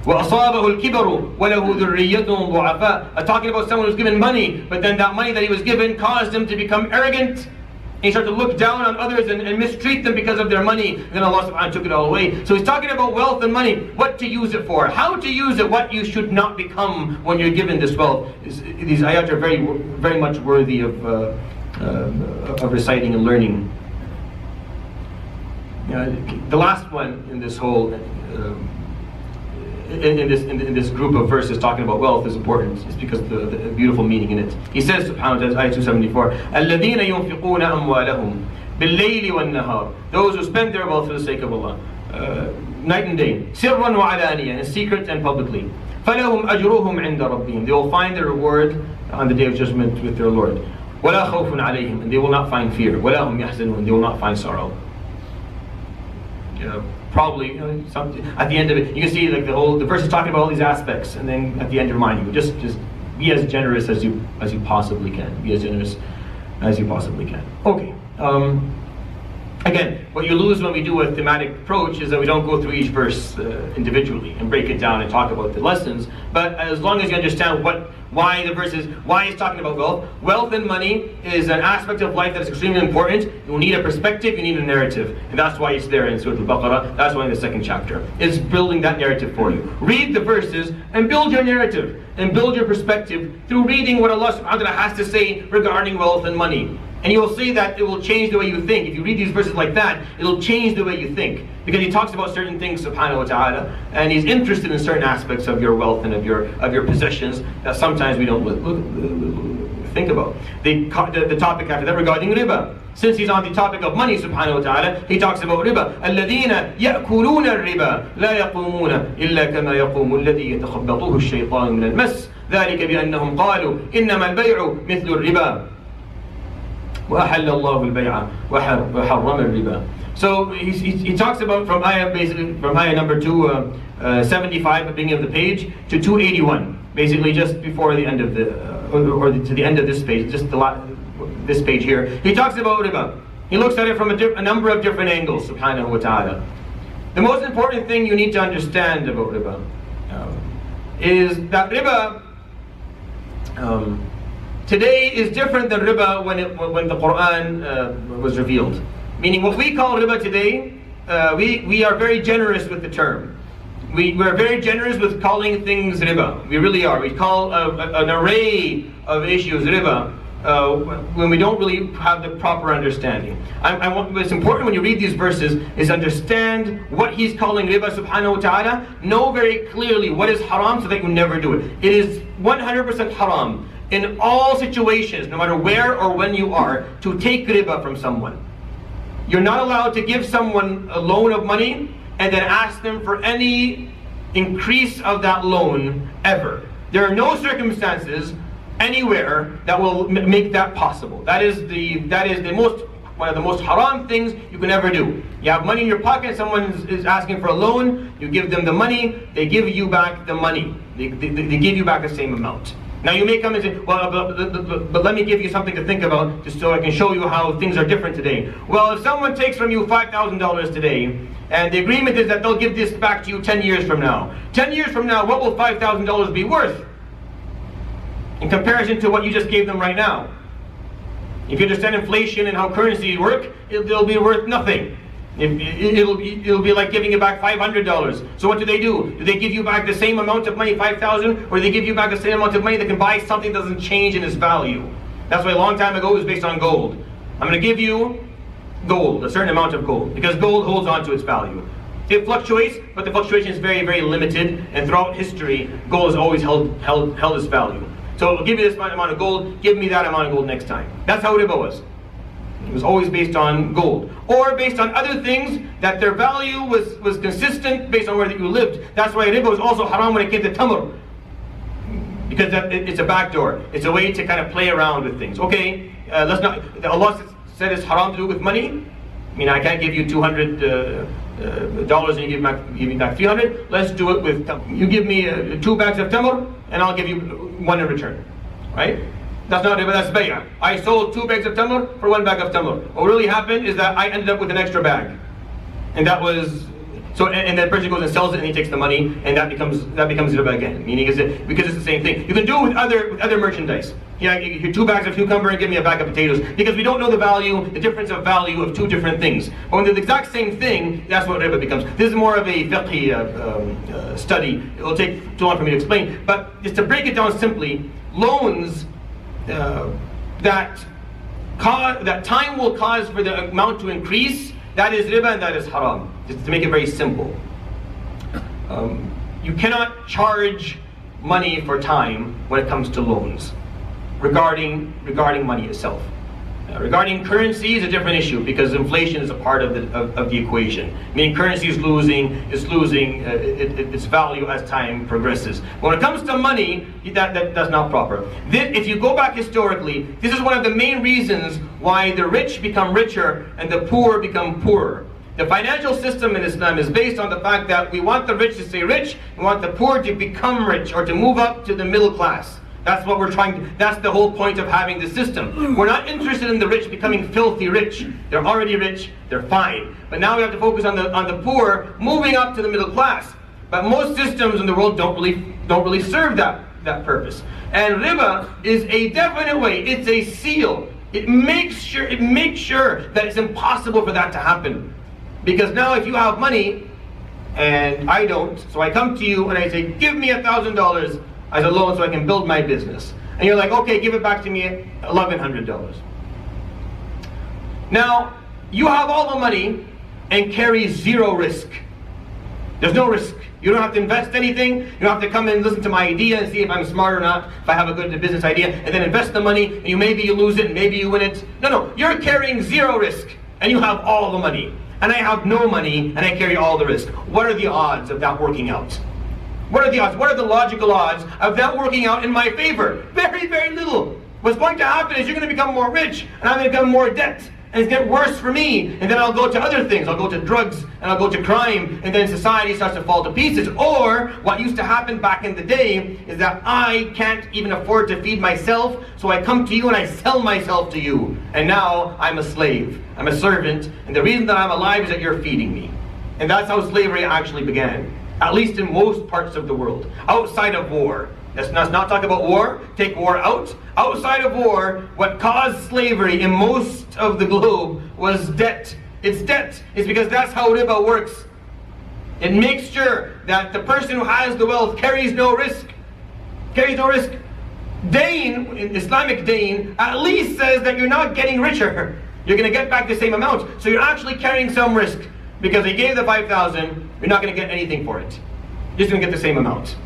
A: الْكِبَرُ وَلَهُ ذُرِّيَّةٌ ضُعَفَاء. Talking about someone who's given money, but then that money that he was given caused him to become arrogant. And he started to look down on others and mistreat them because of their money. And then Allah subhanahu wa ta'ala took it all away. So he's talking about wealth and money, what to use it for, how to use it, what you should not become when you're given this wealth. These ayat are very, very much worthy of reciting and learning. The last one in this whole in this group of verses talking about wealth is important. It's because of the beautiful meaning in it. He says, subhanahu wa ta'ala, ayah 274, الَّذِينَ يُنْفِقُونَ أَمْوَالَهُم بِاللَّيْلِ وَالنَّهَارِ. Those who spend their wealth for the sake of Allah, night and day, سِرًّا وَعَلَانِيًا, in secret and publicly. فَلَهُمْ أَجْرُهُمْ عِنْدَ رَبِّهِمْ. They will find their reward on the day of judgment with their Lord. وَلَا خَوْفٌ عَلَيْهِمْ. And they will not find fear. وَلَا هُمْ يَحْزَنُونَ. They will not find sorrow. Probably at the end of it, you can see like the verse is talking about all these aspects, and then at the end reminding you, just be as generous as you possibly can. Be as generous as you possibly can. Okay. Again, what you lose when we do a thematic approach is that we don't go through each verse individually and break it down and talk about the lessons. But as long as you understand why the verse is, why he's talking about wealth. Wealth and money is an aspect of life that is extremely important. You need a perspective, you need a narrative. And that's why it's there in Surat Al-Baqara. That's why in the 2nd chapter. It's building that narrative for you. Read the verses and build your narrative and build your perspective through reading what Allah subhanahu wa ta'ala has to say regarding wealth and money. And you will see that it will change the way you think. If you read these verses like that, it'll change the way you think. Because he talks about certain things, subhanahu wa ta'ala, and he's interested in certain aspects of your wealth and of your possessions that sometimes we don't think about. The topic after that regarding riba. Since he's on the topic of money, subhanahu wa ta'ala, he talks about riba. الَّذِينَ يَأْكُلُونَ الرِّبَا لَا يَقُومُونَ إِلَّا كَمَا يَقُومُ الَّذِي يَتَخَبَّطُهُ الشَّيْطَانُ مِنَ الْمَسِّ ذَلِكَ بِأَنَّهُمْ قَالُوا إِنَّمَا الْبَيْعُ مِثْلُ الرِّبَا وَأَحَلَّ اللَّهُ الْبَيْعَ وَحَرَّمَ الرِّبَا. So he talks about from ayah number 275 at the beginning of the page to 281, basically just before the end of the to the end of this page, just this page here, he talks about riba. He looks at it from a number of different angles, subhanahu wa ta'ala. The most important thing you need to understand about riba is that riba today is different than riba when the Quran was revealed. Meaning what we call riba today, we are very generous with the term. We're very generous with calling things riba. We really are. We call an array of issues riba when we don't really have the proper understanding. What's important when you read these verses is understand what he's calling riba, subhanahu wa ta'ala. Know very clearly what is haram so that you never do it. It is 100% haram in all situations, no matter where or when you are, to take riba from someone. You're not allowed to give someone a loan of money and then ask them for any increase of that loan ever. There are no circumstances anywhere that will make that possible. That is one of the most haram things you can ever do. You have money in your pocket, someone is asking for a loan, you give them the money, they give you back the money. They give you back the same amount. Now you may come and say, well, but let me give you something to think about, just so I can show you how things are different today. Well, if someone takes from you $5,000 today, and the agreement is that they'll give this back to you 10 years from now. 10 years from now, what will $5,000 be worth in comparison to what you just gave them right now? If you understand inflation and how currencies work, it'll be worth nothing. It'll be like giving you back $500. So what do? Do they give you back the same amount of money, 5,000, or do they give you back the same amount of money that can buy something that doesn't change in its value? That's why a long time ago it was based on gold. I'm going to give you gold, a certain amount of gold, because gold holds on to its value. It fluctuates, but the fluctuation is very, very limited, and throughout history, gold has always held its value. So I'll give you this amount of gold, give me that amount of gold next time. That's how riba was. It was always based on gold. Or based on other things that their value was consistent based on where you lived. That's why riba was also haram when it came to tamr. Because it's a backdoor. It's a way to kind of play around with things. Okay, let's not. Allah said it's haram to do with money. I mean, I can't give you $200 and you give me back 300. Let's do it with tamr. You give me 2 bags of tamr and I'll give you 1 in return. Right? That's not riba, that's bay'ah. I sold 2 bags of tamr for 1 bag of tamr. What really happened is that I ended up with an extra bag. And that was, so, and then the person goes and sells it and he takes the money, and that becomes riba again. Meaning because it's the same thing. You can do it with other merchandise. Yeah, you 2 bags of cucumber and give me a bag of potatoes. Because we don't know the difference of value of 2 different things. But when they're the exact same thing, that's what riba becomes. This is more of a fiqh study. It will take too long for me to explain. But just to break it down simply, loans that time will cause for the amount to increase, that is riba and that is haram. Just to make it very simple. You cannot charge money for time when it comes to loans, regarding money itself. Regarding currency is a different issue because inflation is a part of the equation. Meaning currency is losing its value as time progresses. When it comes to money, that's not proper. If you go back historically, this is one of the main reasons why the rich become richer and the poor become poorer. The financial system in Islam is based on the fact that we want the rich to stay rich, we want the poor to become rich or to move up to the middle class. That's what we're that's the whole point of having the system. We're not interested in the rich becoming filthy rich. They're already rich, they're fine. But now we have to focus on the poor moving up to the middle class. But most systems in the world don't really serve that purpose. And riba is a definite way, it's a seal. It makes sure that it's impossible for that to happen. Because now if you have money, and I don't, so I come to you and I say, give me $1,000 as a loan so I can build my business. And you're like, okay, give it back to me at $1,100. Now, you have all the money and carry zero risk. There's no risk. You don't have to invest anything. You don't have to come in and listen to my idea and see if I'm smart or not, if I have a good business idea, and then invest the money, and maybe you lose it, and maybe you win it. No, you're carrying zero risk, and you have all the money. And I have no money, and I carry all the risk. What are the odds of that working out? What are the odds? What are the logical odds of that working out in my favor? Very, very little. What's going to happen is you're going to become more rich, and I'm going to become more debt. and it's get worse for me, and then I'll go to other things. I'll go to drugs, and I'll go to crime, and then society starts to fall to pieces. Or what used to happen back in the day is that I can't even afford to feed myself, so I come to you and I sell myself to you, and now I'm a slave, I'm a servant, and the reason that I'm alive is that you're feeding me. And that's how slavery actually began, at least in most parts of the world, outside of war. Let's not talk about war, take war out. Outside of war, what caused slavery in most of the globe was debt. It's debt. It's because that's how riba works. It makes sure that the person who has the wealth carries no risk. Carries no risk. Dain, Islamic Dain, at least says that you're not getting richer. You're going to get back the same amount. So you're actually carrying some risk. Because they gave the 5,000, you're not going to get anything for it. You're just going to get the same amount.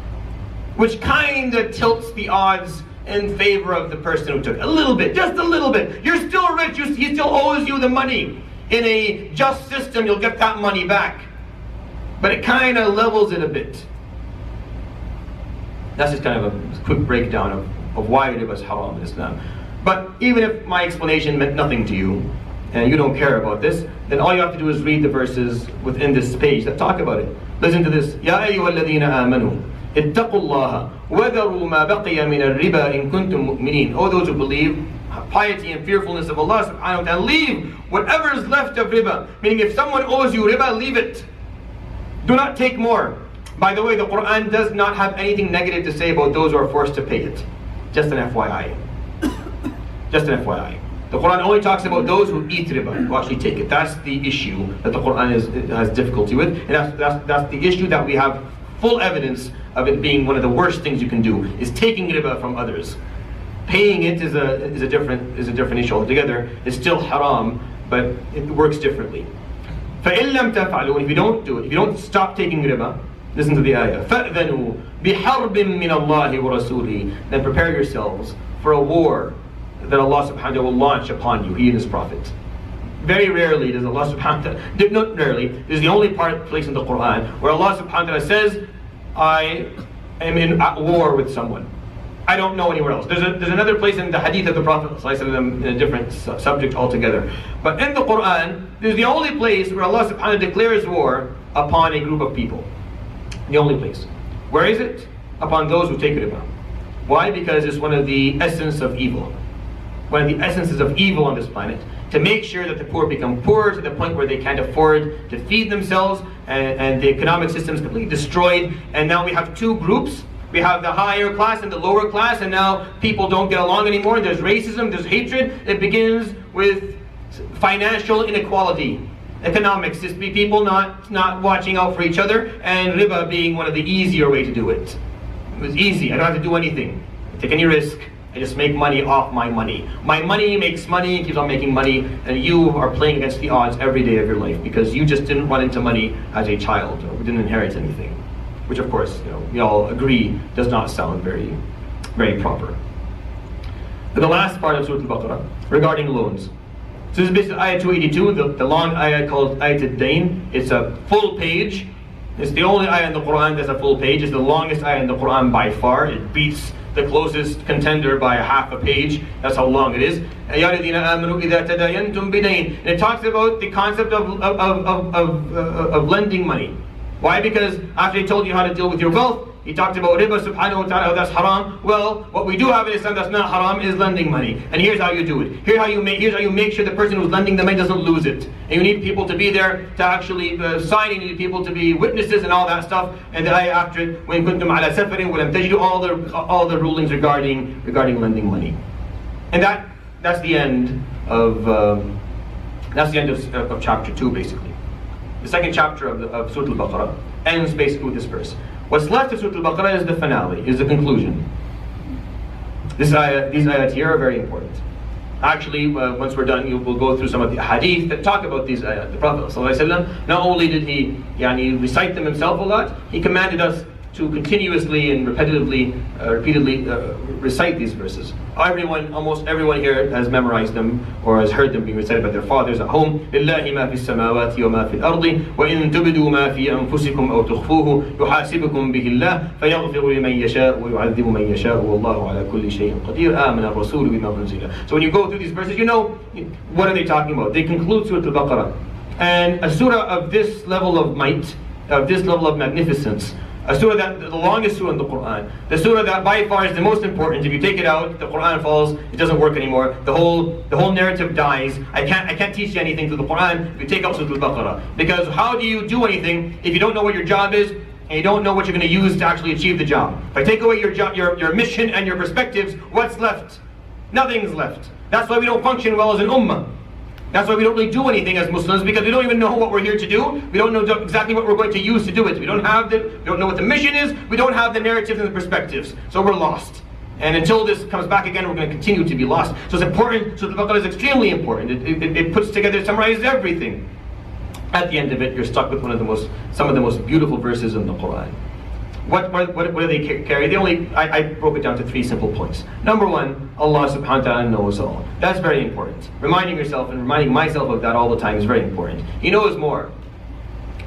A: Which kind of tilts the odds in favor of the person who took it. A little bit, just a little bit. You're still rich, he still owes you the money. In a just system, you'll get that money back. But it kind of levels it a bit. That's just kind of a quick breakdown of why it was haram in Islam. But even if my explanation meant nothing to you, and you don't care about this, then all you have to do is read the verses within this page that talk about it. Listen to this. Ya ayyuhalladhina amanu ittaqullaha wadharu ma baqiya min ar-riba in kuntum mu'minin. O those who believe, piety and fearfulness of Allah subhanahu wa ta'ala, leave whatever is left of riba. Meaning if someone owes you riba, leave it. Do not take more. By the way, the Quran does not have anything negative to say about those who are forced to pay it. Just an FYI. Just an FYI. The Quran only talks about those who eat riba, who actually take it. That's the issue that the Quran has difficulty with, and that's the issue that we have full evidence of it being one of the worst things you can do, is taking riba from others. Paying it is a different issue altogether. It's still haram, but it works differently. فَإِن لَمْ تَفْعَلُوا, if you don't do it, if you don't stop taking riba, listen to the ayah. فَأْذَنُوا بِحَرْبٍ مِّنَ اللَّهِ وَرَسُولِهِ, then prepare yourselves for a war that Allah subhanahu wa ta'ala will launch upon you, He and His Prophet. Very rarely does Allah subhanahu wa ta'ala, not rarely, this is the only place in the Quran where Allah subhanahu wa ta'ala says, I am at war with someone. I don't know anywhere else. There's another place in the hadith of the Prophet ﷺ in a different subject altogether. But in the Quran, there's the only place where Allah subhanahu wa ta'ala declares war upon a group of people. The only place. Where is it? Upon those who take riba. Why? Because it's one of the essence of evil. One of the essences of evil on this planet, to make sure that the poor become poorer to the point where they can't afford to feed themselves, and the economic system is completely destroyed. And now we have two groups. We have the higher class and the lower class, and now people don't get along anymore. There's racism, there's hatred. It begins with financial inequality. Economics, just be people not watching out for each other, and riba being one of the easier way to do it. It was easy, I don't have to do anything. I take any risk. I just make money off my money. My money makes money, keeps on making money, and you are playing against the odds every day of your life because you just didn't run into money as a child or didn't inherit anything. Which of course, we all agree does not sound very, very proper. But the last part of Surat Al-Baqara, regarding loans. So this is basically ayah 282, the long ayah called Ayatul Dain. It's a full page. It's the only ayah in the Quran that's a full page. It's the longest ayah in the Quran by far. It beats the closest contender by a half a page. That's how long it is. And it talks about the concept of lending money. Why? Because after he told you how to deal with your wealth, he talked about riba subhanahu wa ta'ala, that's haram. Well, what we do have in Islam that's not haram is lending money. And here's how you do it. Here's how you make sure the person who's lending the money doesn't lose it. And you need people to be there to actually sign, you need people to be witnesses and all that stuff. And the ayah after it, when kuntum ala safarin walam tajidu, all the rulings regarding lending money. And that's the end of chapter 2 basically. The second chapter of Surat Al-Baqara ends basically with this verse. What's left of Surat Al-Baqarah is the finale, is the conclusion. These ayat here are very important. Actually, once we're done, we'll go through some of the hadith that talk about these ayat. The Prophet ﷺ, not only did he recite them himself a lot, he commanded us to continuously and repeatedly recite these verses. Almost everyone here has memorized them or has heard them being recited by their fathers at home. لله ما في السماوات وما في الأرض وإن تبدوا ما في أنفسكم أو تخفوه يحاسبكم به الله فيغفر لمن يشاء ويعذب من يشاء والله على كل شيء قدير آمن الرسول بما أنزل. So when you go through these verses, you know what are they talking about. They conclude Surat Al-Baqara, and a surah of this level of might, of this level of magnificence. A surah that, the longest surah in the Quran, the surah that by far is the most important. If you take it out, the Quran falls, it doesn't work anymore. The whole narrative dies. I can't teach you anything through the Quran if you take out Surat Al-Baqarah. Because how do you do anything if you don't know what your job is and you don't know what you're going to use to actually achieve the job? If I take away your job, your mission and your perspectives, what's left? Nothing's left. That's why we don't function well as an ummah. That's why we don't really do anything as Muslims, because we don't even know what we're here to do. We don't know exactly what we're going to use to do it. We don't know what the mission is. We don't have the narratives and the perspectives. So we're lost. And until this comes back again, we're going to continue to be lost. So it's important. So the Baqarah is extremely important. It puts together, summarizes everything. At the end of it, you're stuck with some of the most beautiful verses in the Quran. What do they carry? I broke it down to 3 simple points. Number 1, Allah subhanahu wa ta'ala knows all. That's very important. Reminding yourself and reminding myself of that all the time is very important. He knows more.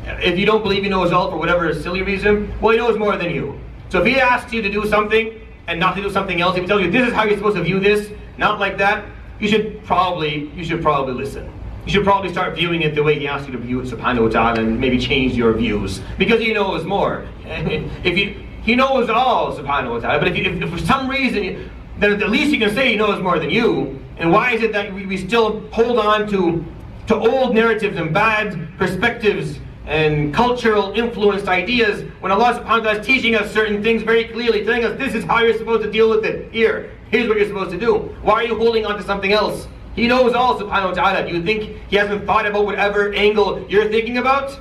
A: If you don't believe He knows all for whatever silly reason, well, He knows more than you. So if He asks you to do something and not to do something else, if He tells you this is how you're supposed to view this, not like that, you should probably listen. You should probably start viewing it the way He asks you to view it, subhanahu wa ta'ala, and maybe change your views. Because He knows more. He knows all, subhanahu wa ta'ala. But if for some reason, then at least you can say He knows more than you. And why is it that we still hold on to old narratives and bad perspectives and cultural influenced ideas when Allah subhanahu wa ta'ala is teaching us certain things very clearly, telling us this is how you're supposed to deal with it. Here's what you're supposed to do. Why are you holding on to something else? He knows all, subhanahu wa ta'ala. Do you think He hasn't thought about whatever angle you're thinking about?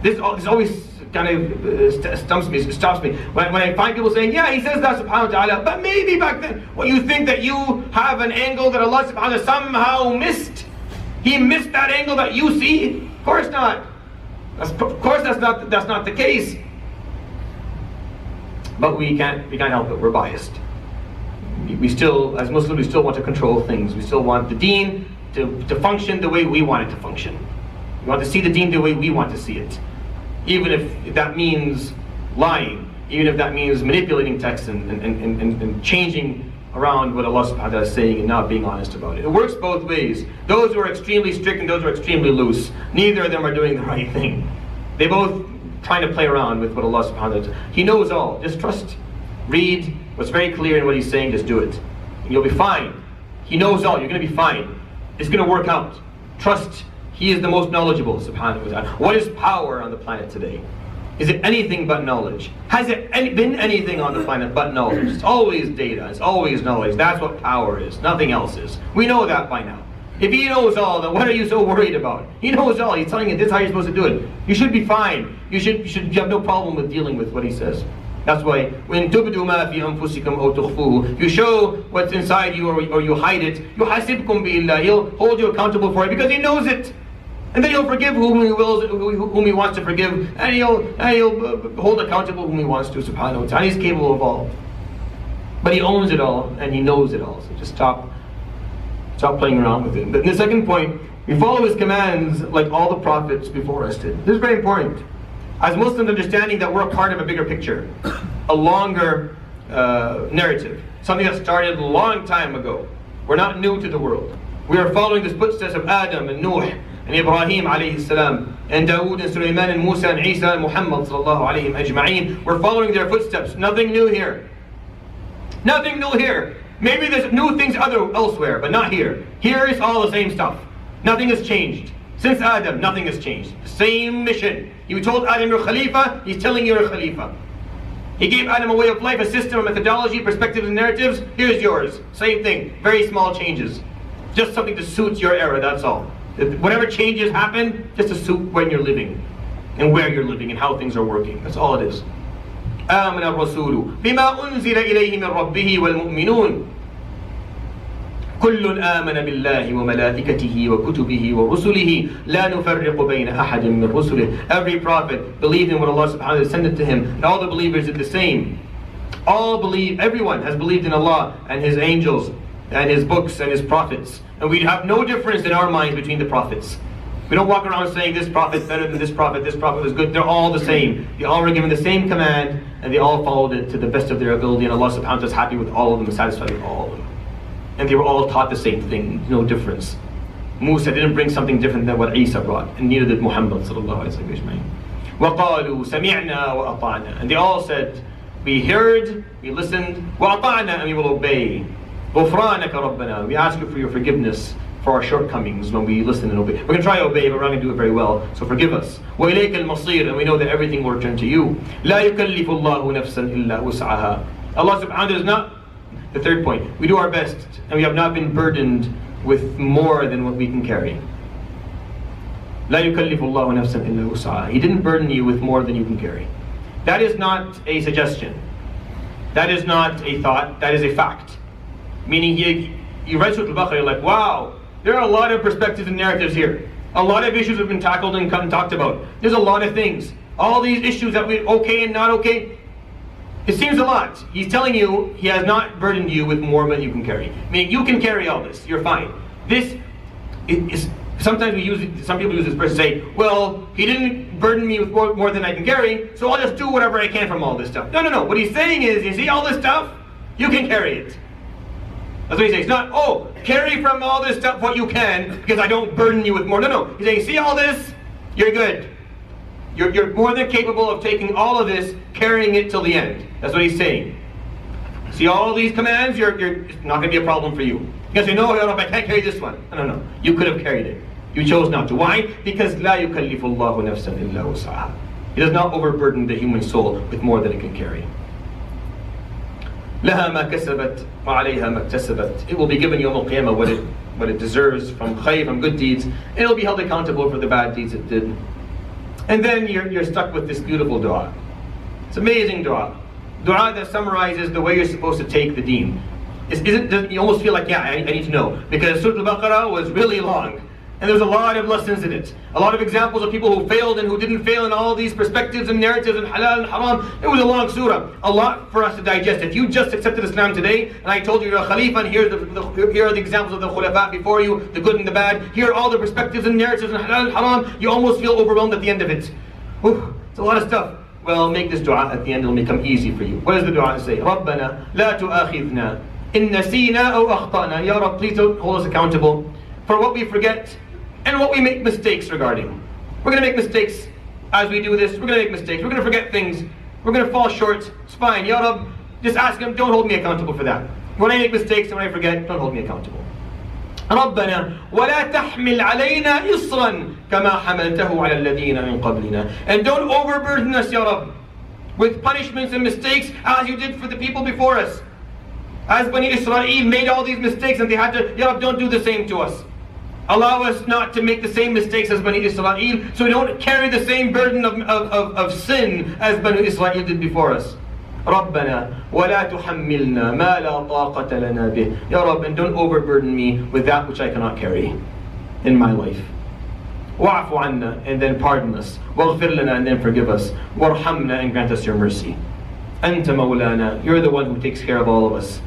A: This always kind of stops me. When I find people saying, yeah, He says that, subhanahu wa ta'ala, but maybe back then, well, you think that you have an angle that Allah subhanahu wa ta'ala somehow missed? He missed that angle that you see? Of course not. Of course that's not the case. But we can't help it. We're biased. We still, as Muslims, we still want to control things. We still want the deen to function the way we want it to function. We want to see the deen the way we want to see it. Even if that means lying, even if that means manipulating text and changing around what Allah subhanahu wa ta'ala is saying and not being honest about it. It works both ways. Those who are extremely strict and those who are extremely loose, neither of them are doing the right thing. They both trying to play around with what Allah subhanahu wa ta'ala. He knows all. Just trust. Read what's very clear in what He's saying, just do it. And you'll be fine. He knows all, you're going to be fine. It's going to work out. Trust, He is the most knowledgeable, subhanahu wa ta'ala. What is power on the planet today? Is it anything but knowledge? Has it been anything on the planet but knowledge? It's always data, it's always knowledge. That's what power is, nothing else is. We know that by now. If He knows all, then what are you so worried about? He knows all, He's telling you this is how you're supposed to do it. You should be fine. You have no problem with dealing with what He says. That's why when تُبْدُوا مَا فِي أَنفُسِكُمْ أَوْ تُخْفُوهُ, you show what's inside you or you hide it, يُحَاسِبْكُمْ بِإِلَّهِ, He'll hold you accountable for it because He knows it. And then He'll forgive whom He wants to forgive, and He'll hold accountable whom He wants to, subhanahu wa ta'ala. He's capable of all. But He owns it all and He knows it all. So just stop playing around with it. But the second point, we follow His commands like all the prophets before us did. This is very important. As Muslims, understanding that we're a part of a bigger picture, a longer narrative, something that started a long time ago. We're not new to the world. We are following the footsteps of Adam and Nuh and Ibrahim alayhi salam, and Dawood and Sulaiman and Musa and Isa and Muhammad sallallahu alayhim ajma'een. We're following their footsteps. Nothing new here. Nothing new here. Maybe there's new things elsewhere, but not here. Here is all the same stuff. Nothing has changed. Since Adam, nothing has changed. Same mission. You told Adam you're Khalifa, He's telling you you're a Khalifa. He gave Adam a way of life, a system, a methodology, perspectives and narratives. Here's yours. Same thing. Very small changes. Just something to suit your era, that's all. Whatever changes happen, just to suit when you're living and where you're living and how things are working. That's all it is. آمن الرسول بما أنزل إليه من ربه والمؤمنون كل آمن بالله وملائكته وكتبه ورسله لا نفرق بين أحد من رسله. Every prophet believed in what Allah subhanahu wa ta'ala sent to him, and all the believers did the same. Everyone has believed in Allah and His angels and His books and His prophets. And we have no difference in our minds between the prophets. We don't walk around saying this prophet's better than this prophet was good. They're all the same. They all were given the same command, and they all followed it to the best of their ability, and Allah subhanahu wa ta'ala is happy with all of them, satisfied with all of them. And they were all taught the same thing, no difference. Musa didn't bring something different than what Isa brought, and neither did Muhammad sallallahu alayhi wa sallam. وَقَالُوا سَمِعْنَا وَأَطَعْنَا. And they all said, we heard, we listened, وَأَطَعْنَا, and we will obey. غُفْرَانَكَ رَبَّنَا. We ask you for your forgiveness for our shortcomings when we listen and obey. We're going to try to obey, but we're not going to do it very well, so forgive us. وَإِلَيْكَ الْمَصِيرُ. And we know that everything will return to you. لَا يُكَلِّفُ اللَّهُ نَفْسًا إِلَّا وُسْعَهَا. Allah subhanahu wa ta'ala is not, the third point, we do our best, and we have not been burdened with more than what we can carry. لَا يُكَلِّفُ اللَّهُ نَفْسًا إِلَّا وُسْعَهَا. He didn't burden you with more than you can carry. That is not a suggestion. That is not a thought. That is a fact. Meaning you read Surat Al-Baqara, you're like, wow, there are a lot of perspectives and narratives here. A lot of issues have been tackled and talked about. There's a lot of things. All these issues that we okay and not okay. It seems a lot. He's telling you He has not burdened you with more than you can carry. Meaning you can carry all this. You're fine. This is sometimes some people use this verse to say, well, He didn't burden me with more than I can carry, so I'll just do whatever I can from all this stuff. No. What He's saying is, you see all this stuff? You can carry it. That's what He's saying. It's not, oh, carry from all this stuff what you can, because I don't burden you with more. No. He's saying, see all this? You're good. You're more than capable of taking all of this, carrying it till the end. That's what He's saying. See all these commands? It's not going to be a problem for you. You can say, no, I can't carry this one. No. You could have carried it. You chose not to. Why? Because لَا يُكَلِّفُ اللَّهُ نَفْسًا إِلَّا وُسْعَهَا. He does not overburden the human soul with more than it can carry. لَهَا مَا كَسَبَتْ وَعَلَيْهَا مَا اكْتَسَبَتْ. It will be given Yawm al-Qiyamah what it deserves from khayr, from good deeds, and it will be held accountable for the bad deeds it did. And then you're stuck with this beautiful dua. It's amazing dua. Dua that summarizes the way you're supposed to take the deen. You almost feel like, I need to know. Because Surat Al-Baqara was really long. And there's a lot of lessons in it. A lot of examples of people who failed and who didn't fail in all these perspectives and narratives and halal and haram. It was a long surah. A lot for us to digest. If you just accepted Islam today, and I told you you're a Khalifa, and here are the examples of the Khulafa before you, the good and the bad. Here are all the perspectives and narratives and halal and haram. You almost feel overwhelmed at the end of it. It's a lot of stuff. Well, make this dua at the end, it'll become easy for you. What does the dua say? رَبَّنَا لَا تُؤَاخِذْنَا إِن نَسِينَا أَوْ أَخْطَأْنَا. Ya Rabb, please don't hold us accountable for what we forget and what we make mistakes regarding. We're going to make mistakes as we do this. We're going to make mistakes. We're going to forget things. We're going to fall short. It's fine. Ya Rabb, just ask Him, don't hold me accountable for that. When I make mistakes and when I forget, don't hold me accountable. رَبَّنَا وَلَا تَحْمِلْ عَلَيْنَا إِصْرًا كَمَا حَمَلْتَهُ عَلَى الَّذِينَ مِنْ قَبْلِنَا. And don't overburden us, Ya Rabb, with punishments and mistakes as you did for the people before us. As Bani Israel made all these mistakes and they had to, Ya Rabb, don't do the same to us. Allow us not to make the same mistakes as Bani Israel, so we don't carry the same burden of sin as Bani Israel did before us. رَبَّنَا وَلَا تُحَمِّلْنَا مَا لَا طَاقَةَ لَنَا بِهِ. Ya Rabb, and don't overburden me with that which I cannot carry in my life. وَاعْفُ عَنَّا, and then pardon us. وَاغْفِرْ لَنَا, and then forgive us. وَارْحَمْنَا, and grant us your mercy. أَنْتَ مَوْلَانَا, you're the one who takes care of all of us.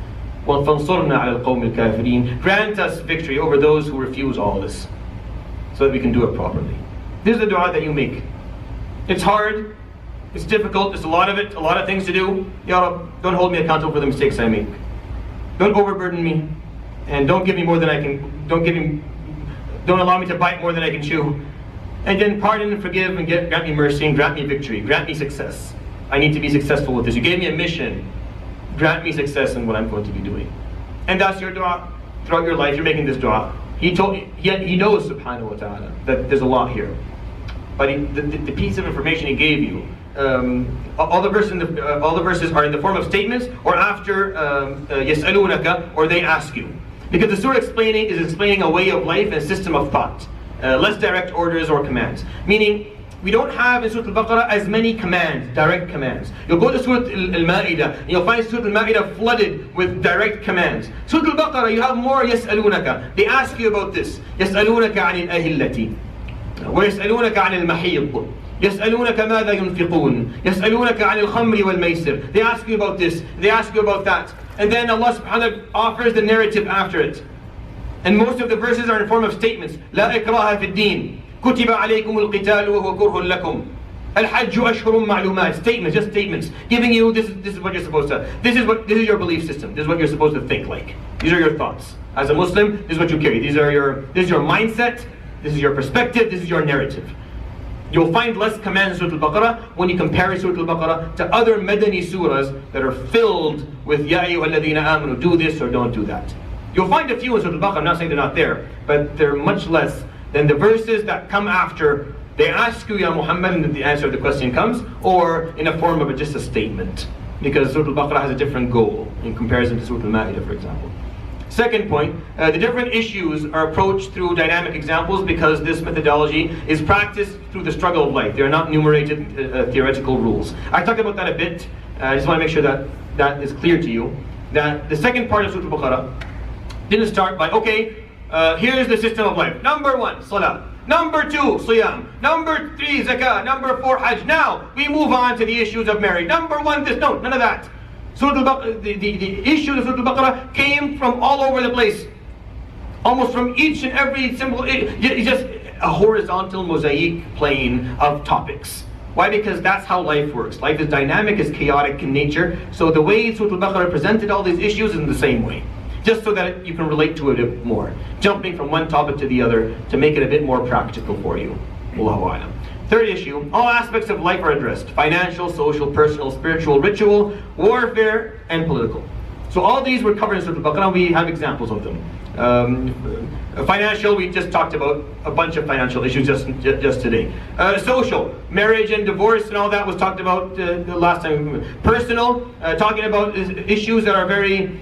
A: وَانْصُرْنَا عَلَى الْقَوْمِ الْكَافِرِينَ. Grant us victory over those who refuse all this, so that we can do it properly. This is the dua that you make. It's hard. It's difficult. There's a lot of it. A lot of things to do. Ya Rabb, don't hold me accountable for the mistakes I make. Don't overburden me, and don't give me more than I can. Don't allow me to bite more than I can chew. And then pardon and forgive and grant me mercy and grant me victory. Grant me success. I need to be successful with this. You gave me a mission. Grant me success in what I'm going to be doing. And that's your dua. Throughout your life, you're making this dua. He knows, subhanahu wa ta'ala, that there's a lot here. But the piece of information He gave you, all the verses are in the form of statements or after يَسْأَلُونَكَ, or they ask you. Because the surah is explaining a way of life and a system of thought. less direct orders or commands. Meaning, we don't have in Surah Al-Baqarah as many commands, direct commands. You'll go to Surah Al-Ma'idah, and you'll find Surah Al-Ma'idah flooded with direct commands. Surah Al-Baqarah, you have more يَسْأَلُونَكَ. They ask you about this. يَسْأَلُونَكَ عَنِ الْأَهِلَّةِ وَيَسْأَلُونَكَ عَنِ الْمَحِيضِ يَسْأَلُونَكَ مَاذَا يُنْفِقُونَ يَسْأَلُونَكَ عَنِ الْخَمْرِ وَالْمَيْسِرِ. They ask you about this, they ask you about that. And then Allah subhanahu wa ta'ala offers the narrative after it. And most of the verses are in form of statements. لَا إِكْرَاهَ فِي الدِّينِ كُتِبَ عَلَيْكُمُ الْقِتَالُ وَهُوَ كُرْهٌ لَكُمْ الْحَجُّ أَشْهُرٌ مَعْلُومَاتٌ. Statements, just statements, giving you this is what you're supposed to. This is your belief system. This is what you're supposed to think like. These are your thoughts. As a Muslim, this is what you carry. This is your mindset. This is your perspective. This is your narrative. You'll find less commands in Surah Al-Baqarah when you compare Surah Al-Baqarah to other Madani surahs that are filled with Ya ayyuhalladhina amanu, do this or don't do that. You'll find a few in Surah Al-Baqarah, I'm not saying they're not there, but they're much less than the verses that come after. They ask you, Ya Muhammad, and the answer to the question comes, or in a form of just a statement. Because Surah Al-Baqarah has a different goal in comparison to Surah Al-Ma'idah, for example. Second point, the different issues are approached through dynamic examples because this methodology is practiced through the struggle of life. They are not enumerated theoretical rules. I talked about that a bit. I just want to make sure that that is clear to you. That the second part of Surah Al-Baqarah didn't start by, okay, here's the system of life. Number 1, Salah. Number 2, Siyam. Number 3, Zakah. Number 4, Hajj. Now, we move on to the issues of marriage. Number 1, this. No, none of that. Surah Al-Baqarah, the issues of Surah Al-Baqarah came from all over the place. Almost from each and every symbol. It's just a horizontal mosaic plane of topics. Why? Because that's how life works. Life is dynamic, is chaotic in nature. So the way Surah Al-Baqarah presented all these issues is in the same way. Just so that you can relate to it a bit more. Jumping from one topic to the other to make it a bit more practical for you. Allahu A'lam. Third issue, all aspects of life are addressed. Financial, social, personal, spiritual, ritual, warfare, and political. So all these were covered in Surah Al-Baqarah. We have examples of them. Financial, we just talked about a bunch of financial issues just today. Social, marriage and divorce and all that was talked about the last time. Personal, talking about issues that are very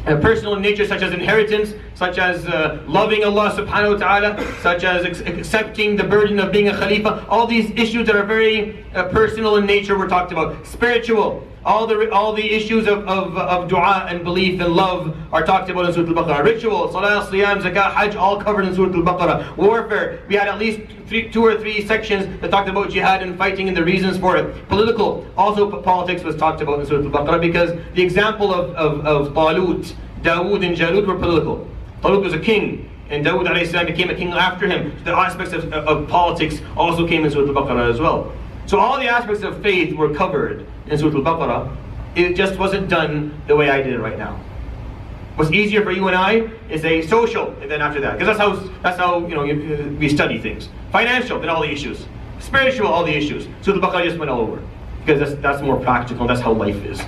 A: personal in nature, such as inheritance, such as loving Allah subhanahu wa ta'ala, such as accepting the burden of being a khalifa. All these issues that are very personal in nature were talked about. Spiritual, all the issues of dua and belief and love are talked about in Surah Al-Baqarah. Ritual, salah, siyam, zakah, hajj, all covered in Surah Al-Baqarah. Warfare, we had at least 2 or 3 sections that talked about jihad and fighting and the reasons for it. Political, also politics was talked about in Surah Al-Baqarah because the example of Talut, Dawood and Jalut were political. Talut was a king, and Dawood ﷺ became a king after him. So the aspects of politics also came in Surah Al-Baqarah as well. So all the aspects of faith were covered in Surah Al-Baqarah. It just wasn't done the way I did it right now. What's easier for you and I is a social, and then after that, because that's how we study things. Financial, then all the issues. Spiritual, all the issues. Surah Al-Baqarah just went all over because that's more practical. That's how life is.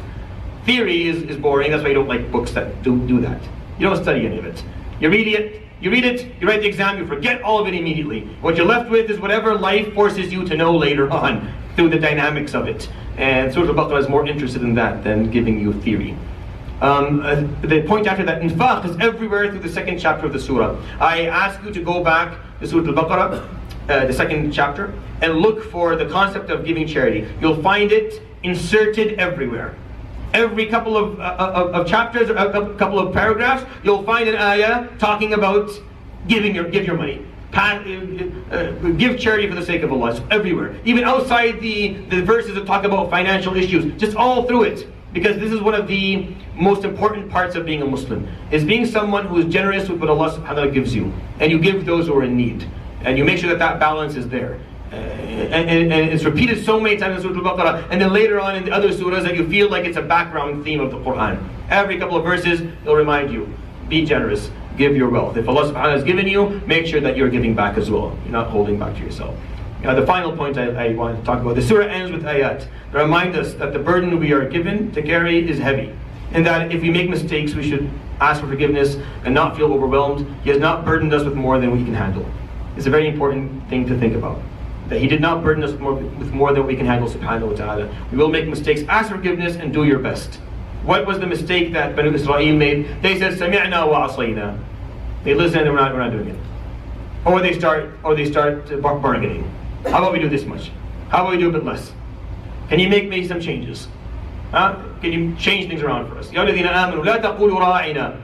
A: Theory is boring. That's why you don't like books that do that. You don't study any of it. You read it, you write the exam, you forget all of it immediately. What you're left with is whatever life forces you to know later on through the dynamics of it. And Surah Al-Baqarah is more interested in that than giving you theory. The point after that, infaq is everywhere through the second chapter of the surah. I ask you to go back to Surah Al-Baqarah, the second chapter, and look for the concept of giving charity. You'll find it inserted everywhere. Every couple of chapters, a couple of paragraphs, you'll find an ayah talking about give your money. Give charity for the sake of Allah. It's everywhere. Even outside the verses that talk about financial issues, just all through it. Because this is one of the most important parts of being a Muslim, is being someone who is generous with what Allah subhanahu wa ta'ala gives you. And you give those who are in need. And you make sure that balance is there. And it's repeated so many times in Surah Al-Baqarah, and then later on in the other surahs that you feel like it's a background theme of the Quran. Every couple of verses, it'll remind you, be generous, give your wealth. If Allah subhanahu wa ta'ala has given you, make sure that you're giving back as well. You're not holding back to yourself. The final point I want to talk about, the surah ends with ayat that remind us that the burden we are given to carry is heavy. And that if we make mistakes, we should ask for forgiveness and not feel overwhelmed. He has not burdened us with more than we can handle. It's a very important thing to think about. That He did not burden us with more than we can handle, subhanahu wa ta'ala. We will make mistakes, ask forgiveness and do your best. What was the mistake that Banu Israel made? They said, Sami'na wa asayna. They listened and we're not doing it. Or they start bargaining. How about we do this much? How about we do a bit less? Can you make me some changes? Can you change things around for us? يا الذين آمنوا لا تقولوا راعنا.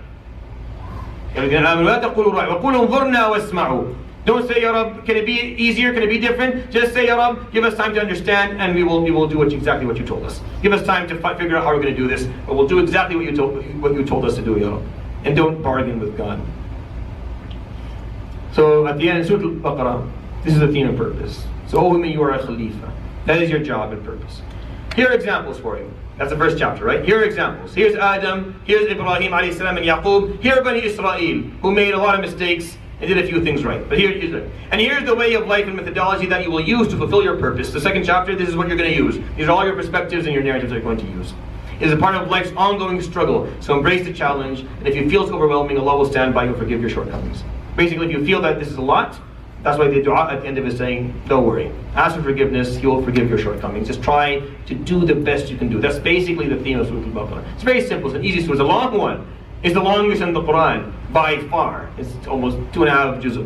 A: يا الذين آمنوا لا تقولوا راعنا وقولوا انظرنا واسمعوا. Don't say, Ya Rab, can it be easier? Can it be different? Just say, Ya Rab, give us time to understand, and we will do exactly what you told us. Give us time to figure out how we're going to do this, but we'll do exactly what you told us to do, Ya Rab. And don't bargain with God. So at the end, Surat Al-Baqara, this is the theme and purpose. So, O women, you are a Khalifa. That is your job and purpose. Here are examples for you. That's the first chapter, right? Here are examples. Here's Adam, here's Ibrahim alayhi salam and Yaqub. Here are Bani Israel, who made a lot of mistakes and did a few things right. But here's the way of life and methodology that you will use to fulfill your purpose. The second chapter, this is what you're going to use. These are all your perspectives and your narratives that you're going to use. It is a part of life's ongoing struggle. So embrace the challenge, and if you feel it's overwhelming, Allah will stand by you and forgive your shortcomings. Basically, if you feel that this is a lot, that's why the dua at the end of it is saying, don't worry. Ask for forgiveness, He will forgive your shortcomings. Just try to do the best you can do. That's basically the theme of Surat Al-Baqarah. It's very simple, it's an easy surah. It's a long one. It's the longest in the Quran by far. It's almost 2.5 juz.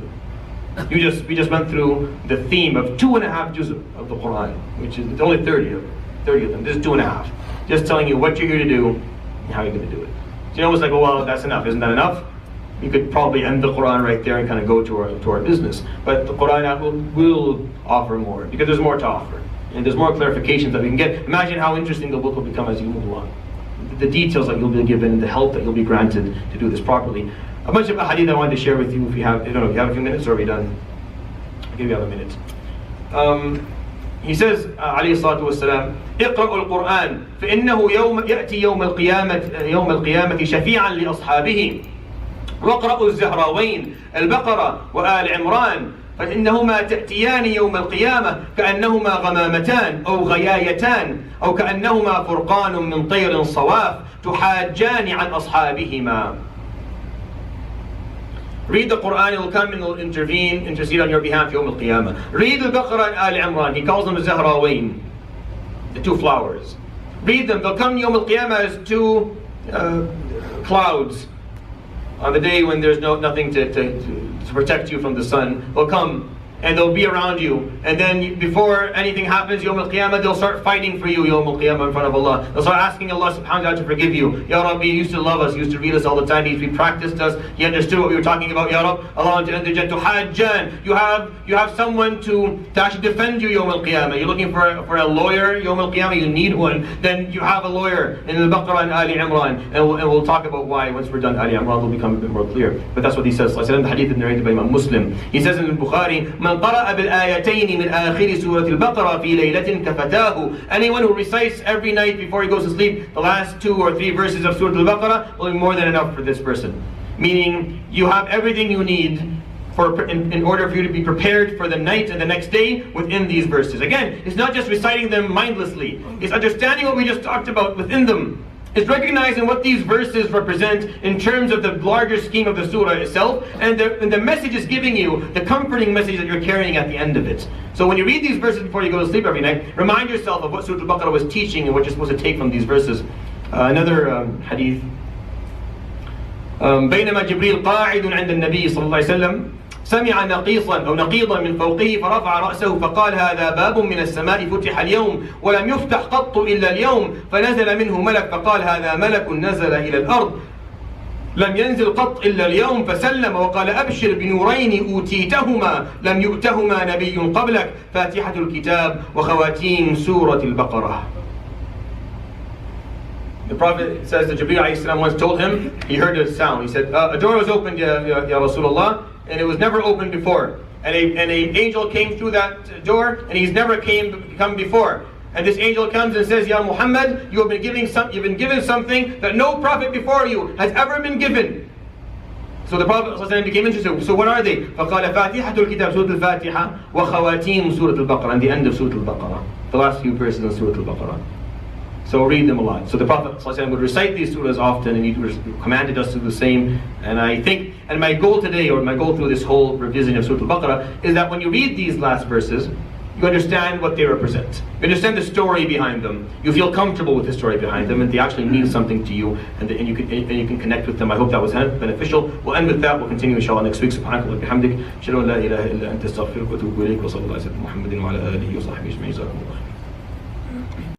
A: We just went through the theme of 2.5 juz of the Quran, which is it's only 30 of them. This is 2.5. Just telling you what you're here to do and how you're going to do it. So you're almost like, well, that's enough. Isn't that enough? You could probably end the Quran right there and kind of go to our business. But the Quran will offer more because there's more to offer. And there's more clarifications that we can get. Imagine how interesting the book will become as you move along. The details that you'll be given, the help that you'll be granted to do this properly. A bunch of hadith I wanted to share with you if you have, I don't know, if you have a few minutes or are we done? I'll give you a minute. He says, عليه الصلاة والسلام, اقرأوا القرآن فإنه يأتي يوم القيامة شفيعا لأصحابه واقرأوا الزهراوين البقرة وآل عمران فإنهما تأتيان يوم القيامة كأنهما غمامتان أو غيايتان أو كأنهما فرقان من طير صواف تحاجان عن أصحابهما. Read the Quran, it will come and it will intercede on your behalf Yawm al-Qiyamah. Read Al-Baqarah and Al-Imran, he calls them the Zahrawain, the two flowers. Read them, they'll come Yawm al-Qiyamah as two clouds. On the day when there's nothing to protect you from the sun, they'll come and they'll be around you. And then before anything happens, Yawm al-Qiyamah, they'll start fighting for you, Yawm al-Qiyamah, in front of Allah. They'll start asking Allah subhanahu wa ta'ala to forgive you. Ya Rabbi, He used to love us, He used to read us all the time, He practiced us, He understood what we were talking about, Ya Rabbi. Allah to hajjan. You have someone to actually defend you, Yawm al-Qiyamah. You're looking for a lawyer, Yawm al-Qiyamah, you need one. Then you have a lawyer in Al-Baqarah and Ali Imran. And we'll talk about why once we're done Ali Imran, will become a bit more clear. But that's what he says. The hadith is narrated by Imam Muslim. He says in Bukhari, من قرأ بالآيتين من آخر سورة البقرة في ليلة كفتاه. Anyone who recites every night before he goes to sleep the last 2 or 3 verses of Surah Al-Baqarah will be more than enough for this person. Meaning, you have everything you need in order for you to be prepared for the night and the next day within these verses. Again, it's not just reciting them mindlessly. It's understanding what we just talked about within them. It's recognizing what these verses represent in terms of the larger scheme of the surah itself, and the message is giving you the comforting message that you're carrying at the end of it. So when you read these verses before you go to sleep every night, remind yourself of what Surah Al-Baqarah was teaching and what you're supposed to take from these verses. Another hadith. بينما جبريل قاعد عند النبي صلى الله عليه وسلم سمع نقيضا من فوقه فرفع رأسه فقال هذا باب من السماء فتح اليوم ولم يفتح قط إلا اليوم فنزل منه ملك فقال هذا ملك نزل إلى الأرض لم ينزل قط إلا اليوم فسلم وقال أبشر بنورين أوتيتهما لم يؤتهما نبي قبلك فاتحة الكتاب وخواتيم سورة البقرة. The Prophet says that Jibreel alayhi salam once told him, he heard a sound. He said, a door was opened, Ya Rasulullah, and it was never opened before. And an angel came through that door, and he's never come before. And this angel comes and says, Ya Muhammad, you've been given something that no prophet before you has ever been given. So the Prophet ﷺ became interested. So what are they? فَقَالَ فَاتِحَةُ الْكِتَابِ سُورَةُ الْفَاتِحَةِ وَخَوَاتِيمُ سُورَةُ الْبَقَرَةِ, and the end of Surah Al-Baqarah. The last few verses of Surah Al-Baqarah. So read them a lot. So the Prophet ﷺ would recite these surahs often, and he commanded us to do the same. And I think, and my goal today, or my goal through this whole revision of Surah Al-Baqarah, is that when you read these last verses, you understand what they represent. You understand the story behind them. You feel comfortable with the story behind them, and they actually mean something to you, and you can connect with them. I hope that was beneficial. We'll end with that. We'll continue inshallah next week. سبحانك اللهم وبحمدك أشهد أن لا إله إلا أنت أستغفرك وأتوب إليك وصلى الله على سيدنا محمد وعلى آله وصحبه أجمعين. جزاكم الله خير.